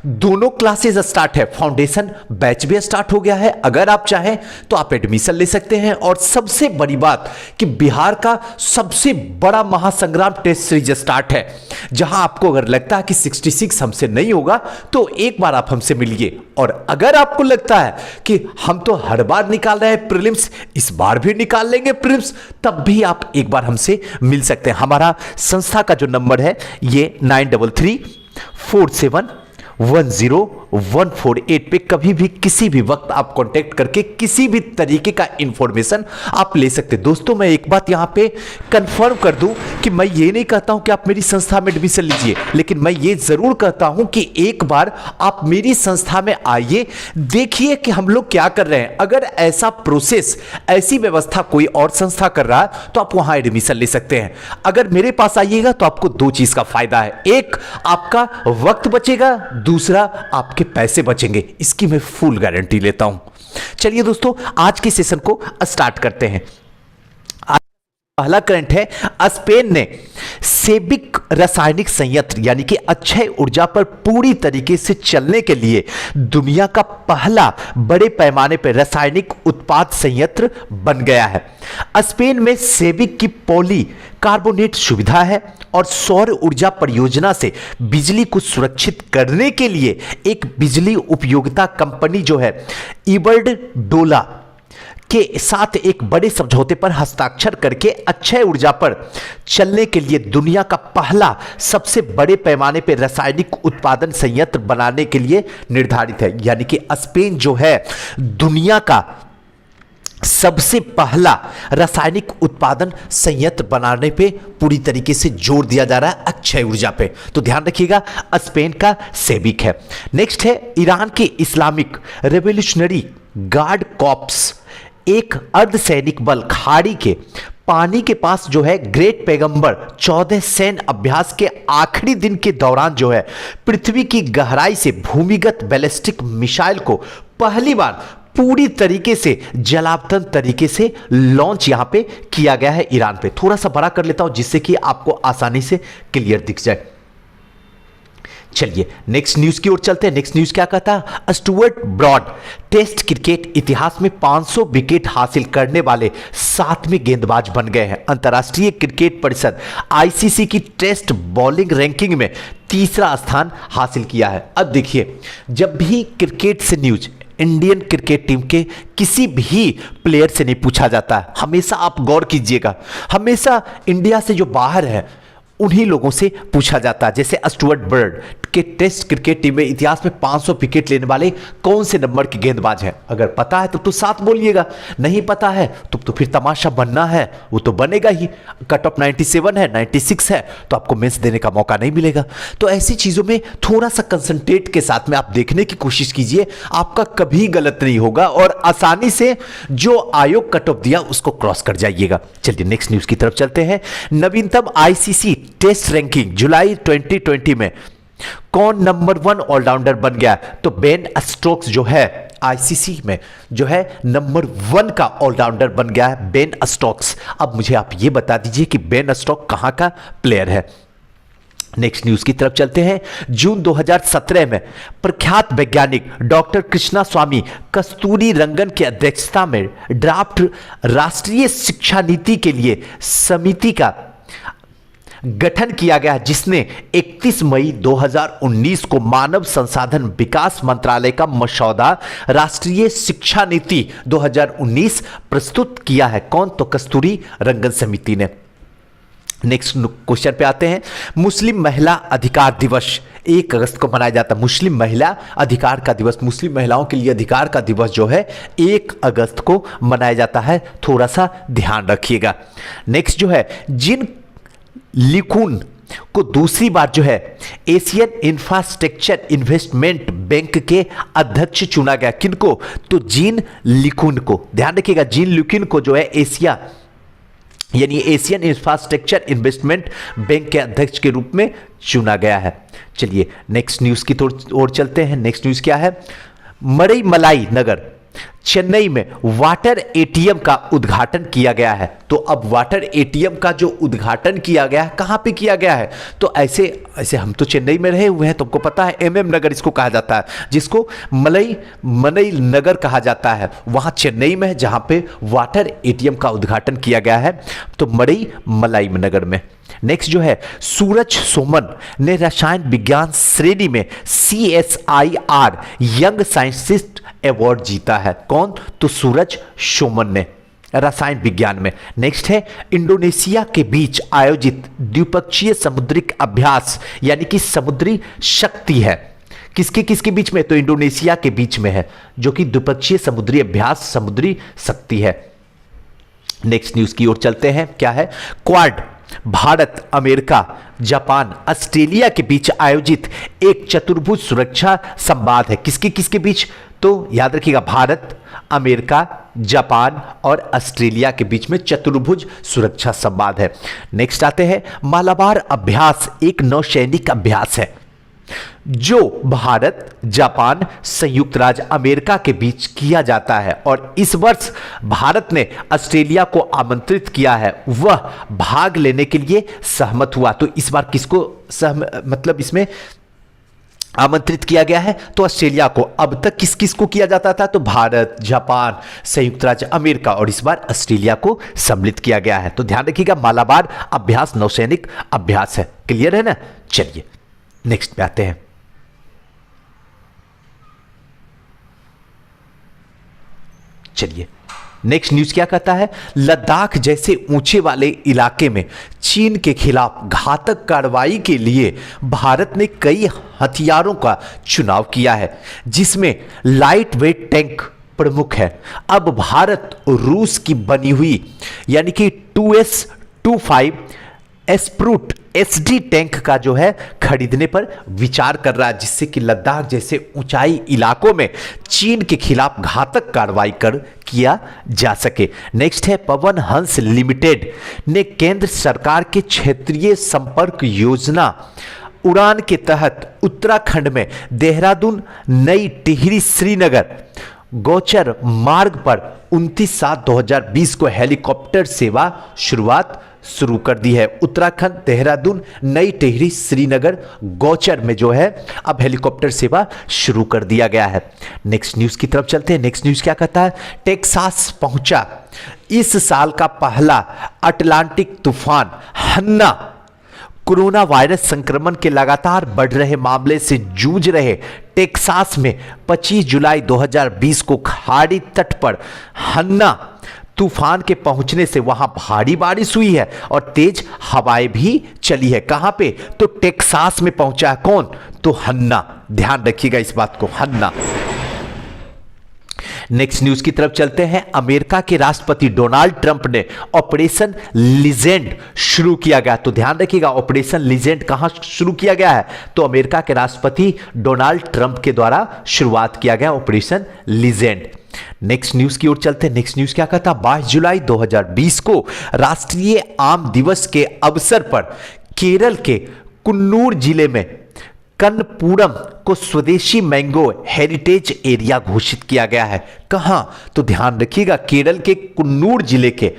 दोनों क्लासेस स्टार्ट है। फाउंडेशन बैच भी स्टार्ट हो गया है। अगर आप चाहें तो आप एडमिशन ले सकते हैं। और सबसे बड़ी बात कि बिहार का सबसे बड़ा महासंग्राम टेस्ट सीरीज स्टार्ट है, जहां आपको अगर लगता है कि 66 हमसे नहीं होगा तो एक बार आप हमसे मिलिए। और अगर आपको लगता है कि हम तो हर बार निकाल रहे हैं प्रीलिम्स, इस बार भी निकाल लेंगे प्रीलिम्स, तब भी आप एक बार हमसे मिल सकते हैं। हमारा संस्था का जो नंबर है ये 9334710148 पे कभी भी किसी भी वक्त आप कांटेक्ट करके किसी भी तरीके का इंफॉर्मेशन आप ले सकते हैं। दोस्तों मैं एक बात यहां पे कंफर्म कर दूं कि मैं ये नहीं कहता हूं कि आप मेरी संस्था में एडमिशन लीजिए, लेकिन मैं ये जरूर कहता हूं कि एक बार आप मेरी संस्था में आइए, देखिए कि हम लोग क्या कर रहे हैं। अगर ऐसा प्रोसेस, ऐसी व्यवस्था कोई और संस्था कर रहा है तो आप वहां एडमिशन ले सकते हैं। अगर मेरे पास आइएगा तो आपको दो चीज का फायदा है, एक आपका वक्त बचेगा, दूसरा आपके पैसे बचेंगे। इसकी मैं फुल गारंटी लेता हूं। चलिए दोस्तों आज के सेशन को स्टार्ट करते हैं। पहला करंट है, स्पेन ने सेबिक रासायनिक संयंत्र यानी कि अक्षय ऊर्जा पर पूरी तरीके से चलने के लिए दुनिया का पहला बड़े पैमाने पर रासायनिक उत्पाद संयंत्र बन गया है। स्पेन में सेबिक की पॉली कार्बोनेट सुविधा है और सौर ऊर्जा परियोजना से बिजली को सुरक्षित करने के लिए एक बिजली उपयोगिता कंपनी जो है इबरडोला के साथ एक बड़े समझौते पर हस्ताक्षर करके अक्षय ऊर्जा पर चलने के लिए दुनिया का पहला सबसे बड़े पैमाने पर रासायनिक उत्पादन संयंत्र बनाने के लिए निर्धारित है। यानी कि स्पेन जो है दुनिया का सबसे पहला रासायनिक उत्पादन संयंत्र बनाने पे पूरी तरीके से जोर दिया जा रहा है अक्षय ऊर्जा पे। तो ध्यान रखिएगा स्पेन का सेबिक है। नेक्स्ट है ईरान के इस्लामिक रेवोल्यूशनरी गार्ड कॉर्प्स, एक अर्धसैनिक बल खाड़ी के पानी के पास जो है ग्रेट पैगंबर 14 सैन्य अभ्यास के आखिरी दिन के दौरान जो है पृथ्वी की गहराई से भूमिगत बैलिस्टिक मिसाइल को पहली बार पूरी तरीके से जलावतन तरीके से लॉन्च यहां पे किया गया है ईरान पे। थोड़ा सा बड़ा कर लेता हूं जिससे कि आपको आसानी से क्लियर दिख जाए। चलिए नेक्स्ट न्यूज की ओर चलते हैं। नेक्स्ट न्यूज क्या कहता है, स्टुअर्ट ब्रॉड टेस्ट क्रिकेट इतिहास में 500 विकेट हासिल करने वाले 7वें गेंदबाज बन गए हैं। अंतर्राष्ट्रीय क्रिकेट परिषद आईसीसी की टेस्ट बॉलिंग रैंकिंग में तीसरा स्थान हासिल किया है। अब देखिए, जब भी क्रिकेट से न्यूज इंडियन क्रिकेट टीम के किसी भी प्लेयर से नहीं पूछा जाता है, हमेशा आप गौर कीजिएगा, हमेशा इंडिया से जो बाहर है उन्हीं लोगों से पूछा जाता है। जैसे स्टुअर्ट ब्रॉड के टेस्ट क्रिकेट टीम में इतिहास में 500 विकेट लेने वाले कौन से नंबर के गेंदबाज हैं? अगर पता है तो 7 बोलिएगा, नहीं पता है तो फिर तमाशा बनना है, वो तो बनेगा ही। कट ऑफ 97 है, 96 है, तो आपको मेंस देने का मौका नहीं मिलेगा। तो ऐसी चीजों में थोड़ा सा कंसंट्रेट के साथ में आप देखने की कोशिश कीजिए, आपका कभी गलत नहीं होगा और आसानी से जो आयोग कट ऑफ दिया उसको क्रॉस कर जाइएगा। चलिए नेक्स्ट न्यूज की तरफ चलते हैं। नवीनतम आईसीसी टेस्ट रैंकिंग जुलाई 2020 में कौन नंबर 1 ऑलराउंडर बन गया? तो बेन स्टोक्स जो है आईसीसी में जो है नंबर 1 का ऑलराउंडर बन गया है, बेन स्टोक्स। अब मुझे आप ये बता दीजिए कि बेन स्टोक्स कहां का प्लेयर है। नेक्स्ट न्यूज की तरफ चलते हैं। जून 2017 में प्रख्यात वैज्ञानिक डॉक्टर कृष्णा स्वामी कस्तूरी रंगन की अध्यक्षता में ड्राफ्ट राष्ट्रीय शिक्षा नीति के लिए समिति का गठन किया गया, जिसने 31 मई 2019 को मानव संसाधन विकास मंत्रालय का मसौदा राष्ट्रीय शिक्षा नीति 2019 प्रस्तुत किया है। कौन? तो कस्तूरी रंगन समिति ने। नेक्स्ट क्वेश्चन पे आते हैं। मुस्लिम महिला अधिकार दिवस 1 अगस्त को मनाया जाता है। मुस्लिम महिला अधिकार का दिवस, मुस्लिम महिलाओं के लिए अधिकार का दिवस जो है 1 अगस्त को मनाया जाता है, थोड़ा सा ध्यान रखिएगा। नेक्स्ट जो है, जिन लिकुन को दूसरी बार जो है एशियन इंफ्रास्ट्रक्चर इन्वेस्टमेंट बैंक के अध्यक्ष चुना गया। किनको? तो जीन लिकुन को। ध्यान रखिएगा, जीन लिकुन को जो है एशिया यानी एशियन इंफ्रास्ट्रक्चर इन्वेस्टमेंट बैंक के अध्यक्ष के रूप में चुना गया है। चलिए नेक्स्ट न्यूज की ओर चलते हैं। नेक्स्ट न्यूज क्या है? मरईमलाई नगर चेन्नई में वाटर एटीएम का उद्घाटन किया गया है। तो अब वाटर एटीएम का जो उद्घाटन किया गया है, कहां पे किया गया है? तो ऐसे हम तो चेन्नई में रहे हुए हैं, तुमको पता है एमएम नगर इसको कहा जाता है, जिसको मनई नगर कहा जाता है, वहां चेन्नई में है जहां पे वाटर एटीएम का उद्घाटन किया गया है, तो मरईमलाई नगर में। नेक्स्ट जो है, सूरज सोमन ने रसायन विज्ञान श्रेणी में CSIR यंग साइंटिस्ट अवार्ड जीता है। कौन? तो सूरज सोमन ने रसायन विज्ञान में। नेक्स्ट है, इंडोनेशिया के बीच आयोजित द्विपक्षीय समुद्रिक अभ्यास यानी कि समुद्री शक्ति है। किसके बीच में? तो इंडोनेशिया के बीच में है, जो कि द्विपक्षीय समुद्री अभ्यास समुद्री शक्ति है। नेक्स्ट न्यूज की ओर चलते हैं। क्या है? Quad Bharat, America, Japan, Australia के बीच आयोजित एक चतुर्भुज सुरक्षा संवाद है। किसके बीच? तो याद रखिएगा, भारत, अमेरिका, जापान और ऑस्ट्रेलिया के बीच में चतुर्भुज सुरक्षा संवाद है। नेक्स्ट आते हैं, मालाबार अभ्यास एक नौसैनिक अभ्यास है जो भारत, जापान, संयुक्त राज्य अमेरिका के बीच किया जाता है और इस वर्ष भारत ने ऑस्ट्रेलिया को आमंत्रित किया है, वह भाग लेने के लिए सहमत हुआ। तो इस बार किसको मतलब इसमें आमंत्रित किया गया है? तो ऑस्ट्रेलिया को। अब तक किस को किया जाता था? तो भारत, जापान, संयुक्त राज्य अमेरिका, और इस बार ऑस्ट्रेलिया को सम्मिलित किया गया है। तो ध्यान रखिएगा, मालाबार अभ्यास नौसैनिक अभ्यास है। क्लियर है ना? चलिए नेक्स्ट पे आते हैं। चलिए नेक्स्ट न्यूज क्या कहता है? लद्दाख जैसे ऊंचे वाले इलाके में चीन के खिलाफ घातक कार्रवाई के लिए भारत ने कई हथियारों का चुनाव किया है, जिसमें लाइट वेट टैंक प्रमुख है। अब भारत रूस की बनी हुई यानी कि 2S-25 एस्प्रूट SD टैंक का जो है खरीदने पर विचार कर रहा है, जिससे कि लद्दाख जैसे ऊंचाई इलाकों में चीन के खिलाफ घातक कार्रवाई कर किया जा सके। नेक्स्ट है, पवन हंस लिमिटेड ने केंद्र सरकार के क्षेत्रीय संपर्क योजना उड़ान के तहत उत्तराखंड में देहरादून, नई टिहरी, श्रीनगर गोचर मार्ग पर 29/7/2020 को हेलीकॉप्टर सेवा शुरुआत शुरू कर दी है। उत्तराखंड, देहरादून, नई टिहरी, श्रीनगर, गौचर में जो है अब हेलीकॉप्टर सेवा शुरू कर दिया गया है। नेक्स्ट न्यूज की तरफ चलते हैं। नेक्स्ट न्यूज क्या कहता है? टेक्सास पहुंचा इस साल का पहला अटलांटिक तूफान हन्ना। कोरोना वायरस संक्रमण के लगातार बढ़ रहे मामले से जूझ रहे टेक्सास में 25 जुलाई 2020 को खाड़ी तट पर हन्ना तूफान के पहुंचने से वहां भारी बारिश हुई है और तेज हवाएं भी चली है। कहां पे? तो टेक्सास में पहुंचा है। कौन? तो हन्ना। ध्यान रखिएगा इस बात को, हन्ना। नेक्स्ट न्यूज की तरफ चलते हैं। अमेरिका के राष्ट्रपति डोनाल्ड ट्रंप ने ऑपरेशन लीजेंड शुरू किया गया। तो ध्यान रखिएगा, ऑपरेशन लीजेंड कहां शुरू किया गया है? तो अमेरिका के राष्ट्रपति डोनाल्ड ट्रंप के द्वारा शुरुआत किया गया ऑपरेशन लीजेंड। नेक्स्ट न्यूज की ओर चलते हैं। नेक्स्ट न्यूज क्या कहता? 22 जुलाई 2020 को राष्ट्रीय आम दिवस के अवसर पर केरल के कुन्नूर जिले में कनपुरम को स्वदेशी मैंगो हेरिटेज एरिया घोषित किया गया है। कहां? तो ध्यान रखिएगा, केरल के कुन्नूर जिले के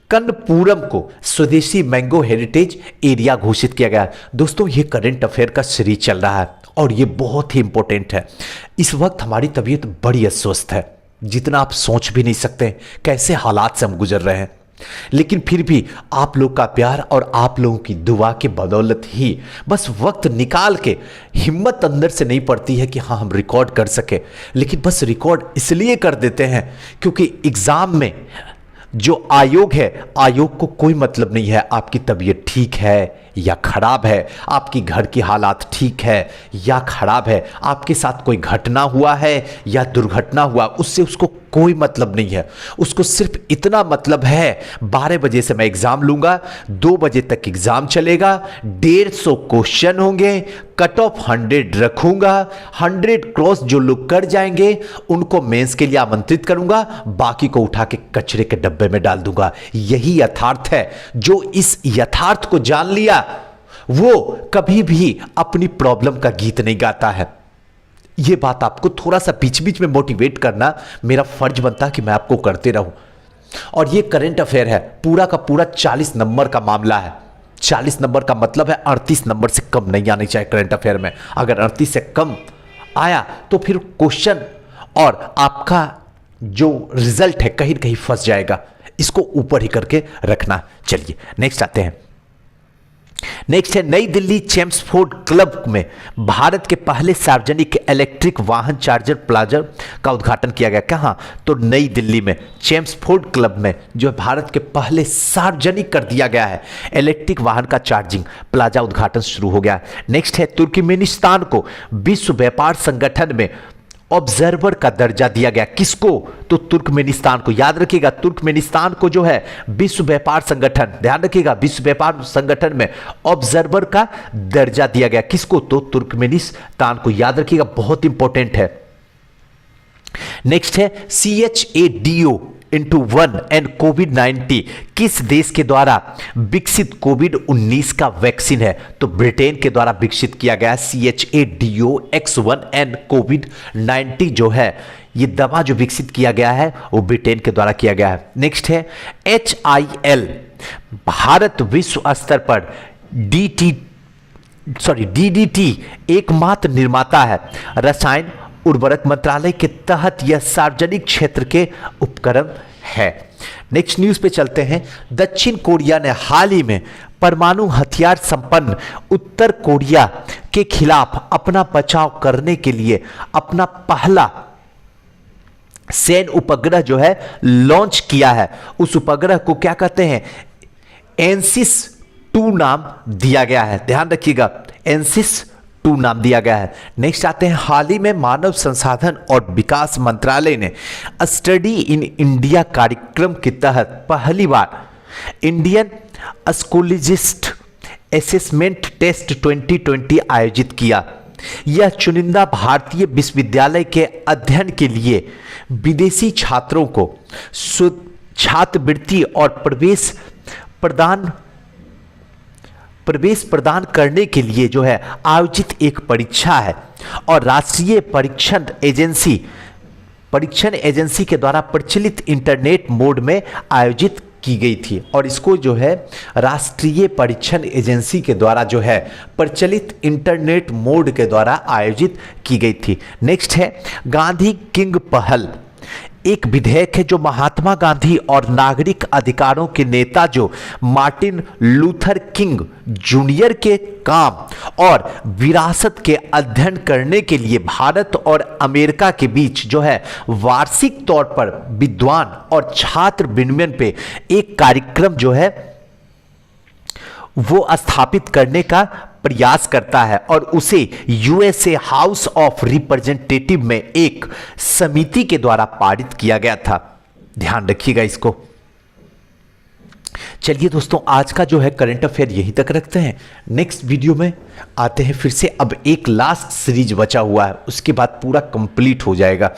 कनपुरम को स्वदेशी मैंगो हेरिटेज एरिया घोषित किया गया है। दोस्तों, ये करंट अफेयर का सीरीज चल रहा है और ये बहुत ही इंपॉर्टेंट है। इस वक्त हमारी तबीयत बड़ी अस्वस्थ है, जितना आप सोच भी नहीं सकते कैसे हालात से हम गुजर रहे हैं। लेकिन फिर भी आप लोग का प्यार और आप लोगों की दुआ के बदौलत ही बस वक्त निकाल के हिम्मत अंदर से नहीं पड़ती है कि हाँ हम रिकॉर्ड कर सके। लेकिन बस रिकॉर्ड इसलिए कर देते हैं क्योंकि एग्जाम में जो आयोग है, आयोग को कोई मतलब नहीं है आपकी तबीयत ठीक है या खराब है, आपकी घर की हालात ठीक है या खराब है, आपके साथ कोई घटना हुआ है या दुर्घटना हुआ, उससे उसको कोई मतलब नहीं है। उसको सिर्फ इतना मतलब है 12 बजे से मैं एग्जाम लूंगा, 2 बजे तक एग्जाम चलेगा, 150 क्वेश्चन होंगे, कट ऑफ 100 रखूंगा, 100 क्रॉस जो लोग कर जाएंगे उनको मेंस के लिए आमंत्रित करूंगा, बाकी को उठा के कचरे के डब्बे में डाल दूंगा। यही यथार्थ है। जो इस यथार्थ को जान लिया वो कभी भी अपनी प्रॉब्लम का गीत नहीं गाता है। यह बात आपको थोड़ा सा बीच बीच में मोटिवेट करना मेरा फर्ज बनता है कि मैं आपको करते रहूं। और यह करंट अफेयर है, पूरा का पूरा 40 नंबर का मामला है। 40 नंबर का मतलब है 38 नंबर से कम नहीं आनी चाहिए करंट अफेयर में। अगर 38 से कम आया तो फिर क्वेश्चन और आपका जो रिजल्ट है कहीं कहीं फंस जाएगा। इसको ऊपर ही करके रखना। चलिए नेक्स्ट आते हैं। नेक्स्ट है, नई दिल्ली चेम्सफोर्ड क्लब में भारत के पहले सार्वजनिक इलेक्ट्रिक वाहन चार्जर प्लाजा का उद्घाटन किया गया। कहां? तो नई दिल्ली में चेम्सफोर्ड क्लब में जो भारत के पहले सार्वजनिक कर दिया गया है इलेक्ट्रिक वाहन का चार्जिंग प्लाजा उद्घाटन शुरू हो गया। नेक्स्ट है, तुर्कमेनिस्तान को विश्व व्यापार संगठन में ऑब्जर्वर का दर्जा दिया गया। किसको? तो तुर्कमेनिस्तान को। याद रखिएगा, तुर्कमेनिस्तान को जो है विश्व व्यापार संगठन, ध्यान रखिएगा, विश्व व्यापार संगठन में ऑब्जर्वर का दर्जा दिया गया। किसको? तो तुर्कमेनिस्तान को। याद रखिएगा, बहुत इंपॉर्टेंट है। नेक्स्ट है, CHADO into 1 एंड कोविड-19 किस देश के द्वारा विकसित कोविड-19 का वैक्सीन है? तो ब्रिटेन के द्वारा विकसित किया गया CHADO-X1 एंड कोविड-19 जो है ये दवा जो विकसित किया गया है वो ब्रिटेन के द्वारा किया गया है। नेक्स्ट है, HIL भारत विश्व स्तर पर DDT एकमात्र निर्माता है। रसायन उर्वरक मंत्रालय के तहत यह सार्वजनिक क्षेत्र के उपक्रम है। नेक्स्ट न्यूज पे चलते हैं। दक्षिण कोरिया ने हाल ही में परमाणु हथियार संपन्न उत्तर कोरिया के खिलाफ अपना बचाव करने के लिए अपना पहला सैन्य उपग्रह जो है लॉन्च किया है। उस उपग्रह को क्या कहते हैं? एनसिस 2 नाम दिया गया है। ध्यान रखिएगा, एनसिस 2 नाम दिया गया है। नेक्स्ट आते हैं, हाल ही में मानव संसाधन और विकास मंत्रालय ने स्टडी इन इंडिया कार्यक्रम के तहत पहली बार इंडियन स्कूलिस्ट असेसमेंट टेस्ट 2020 आयोजित किया। यह चुनिंदा भारतीय विश्वविद्यालय के अध्ययन के लिए विदेशी छात्रों को छात्रवृत्ति और प्रवेश प्रदान करने के लिए जो है आयोजित एक परीक्षा है और राष्ट्रीय परीक्षण एजेंसी के द्वारा प्रचलित इंटरनेट मोड में आयोजित की गई थी और इसको जो है राष्ट्रीय परीक्षण एजेंसी के द्वारा जो है प्रचलित इंटरनेट मोड के द्वारा आयोजित की गई थी। नेक्स्ट है गांधी किंग पहल। एक विधेयक है जो महात्मा गांधी और नागरिक अधिकारों के नेता जो मार्टिन लूथर किंग जूनियर के काम और विरासत के अध्ययन करने के लिए भारत और अमेरिका के बीच जो है वार्षिक तौर पर विद्वान और छात्र विनिमय पे एक कार्यक्रम जो है वो स्थापित करने का प्रयास करता है और उसे यूएसए हाउस ऑफ रिप्रेजेंटेटिव में एक समिति के द्वारा पारित किया गया था। ध्यान रखिएगा इसको। चलिए दोस्तों, आज का जो है करंट अफेयर यहीं तक रखते हैं। नेक्स्ट वीडियो में आते हैं फिर से। अब एक लास्ट सीरीज बचा हुआ है, उसके बाद पूरा कंप्लीट हो जाएगा।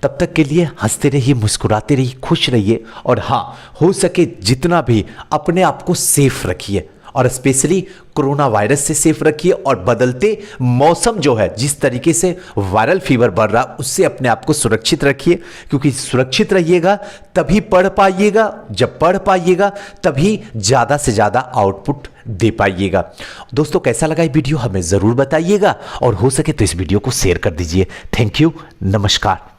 तब तक के लिए हंसते रहिए, मुस्कुराते रहिए, खुश रहिए और हाँ, हो सके जितना भी अपने आप को सेफ रखिए और स्पेशली कोरोना वायरस से सेफ रखिए और बदलते मौसम जो है जिस तरीके से वायरल फीवर बढ़ रहा उससे अपने आप को सुरक्षित रखिए, क्योंकि सुरक्षित रहिएगा तभी पढ़ पाइएगा, जब पढ़ पाइएगा तभी ज़्यादा से ज़्यादा आउटपुट दे पाइएगा। दोस्तों, कैसा लगा ये वीडियो हमें ज़रूर बताइएगा और हो सके तो इस वीडियो को शेयर कर दीजिए। थैंक यू, नमस्कार।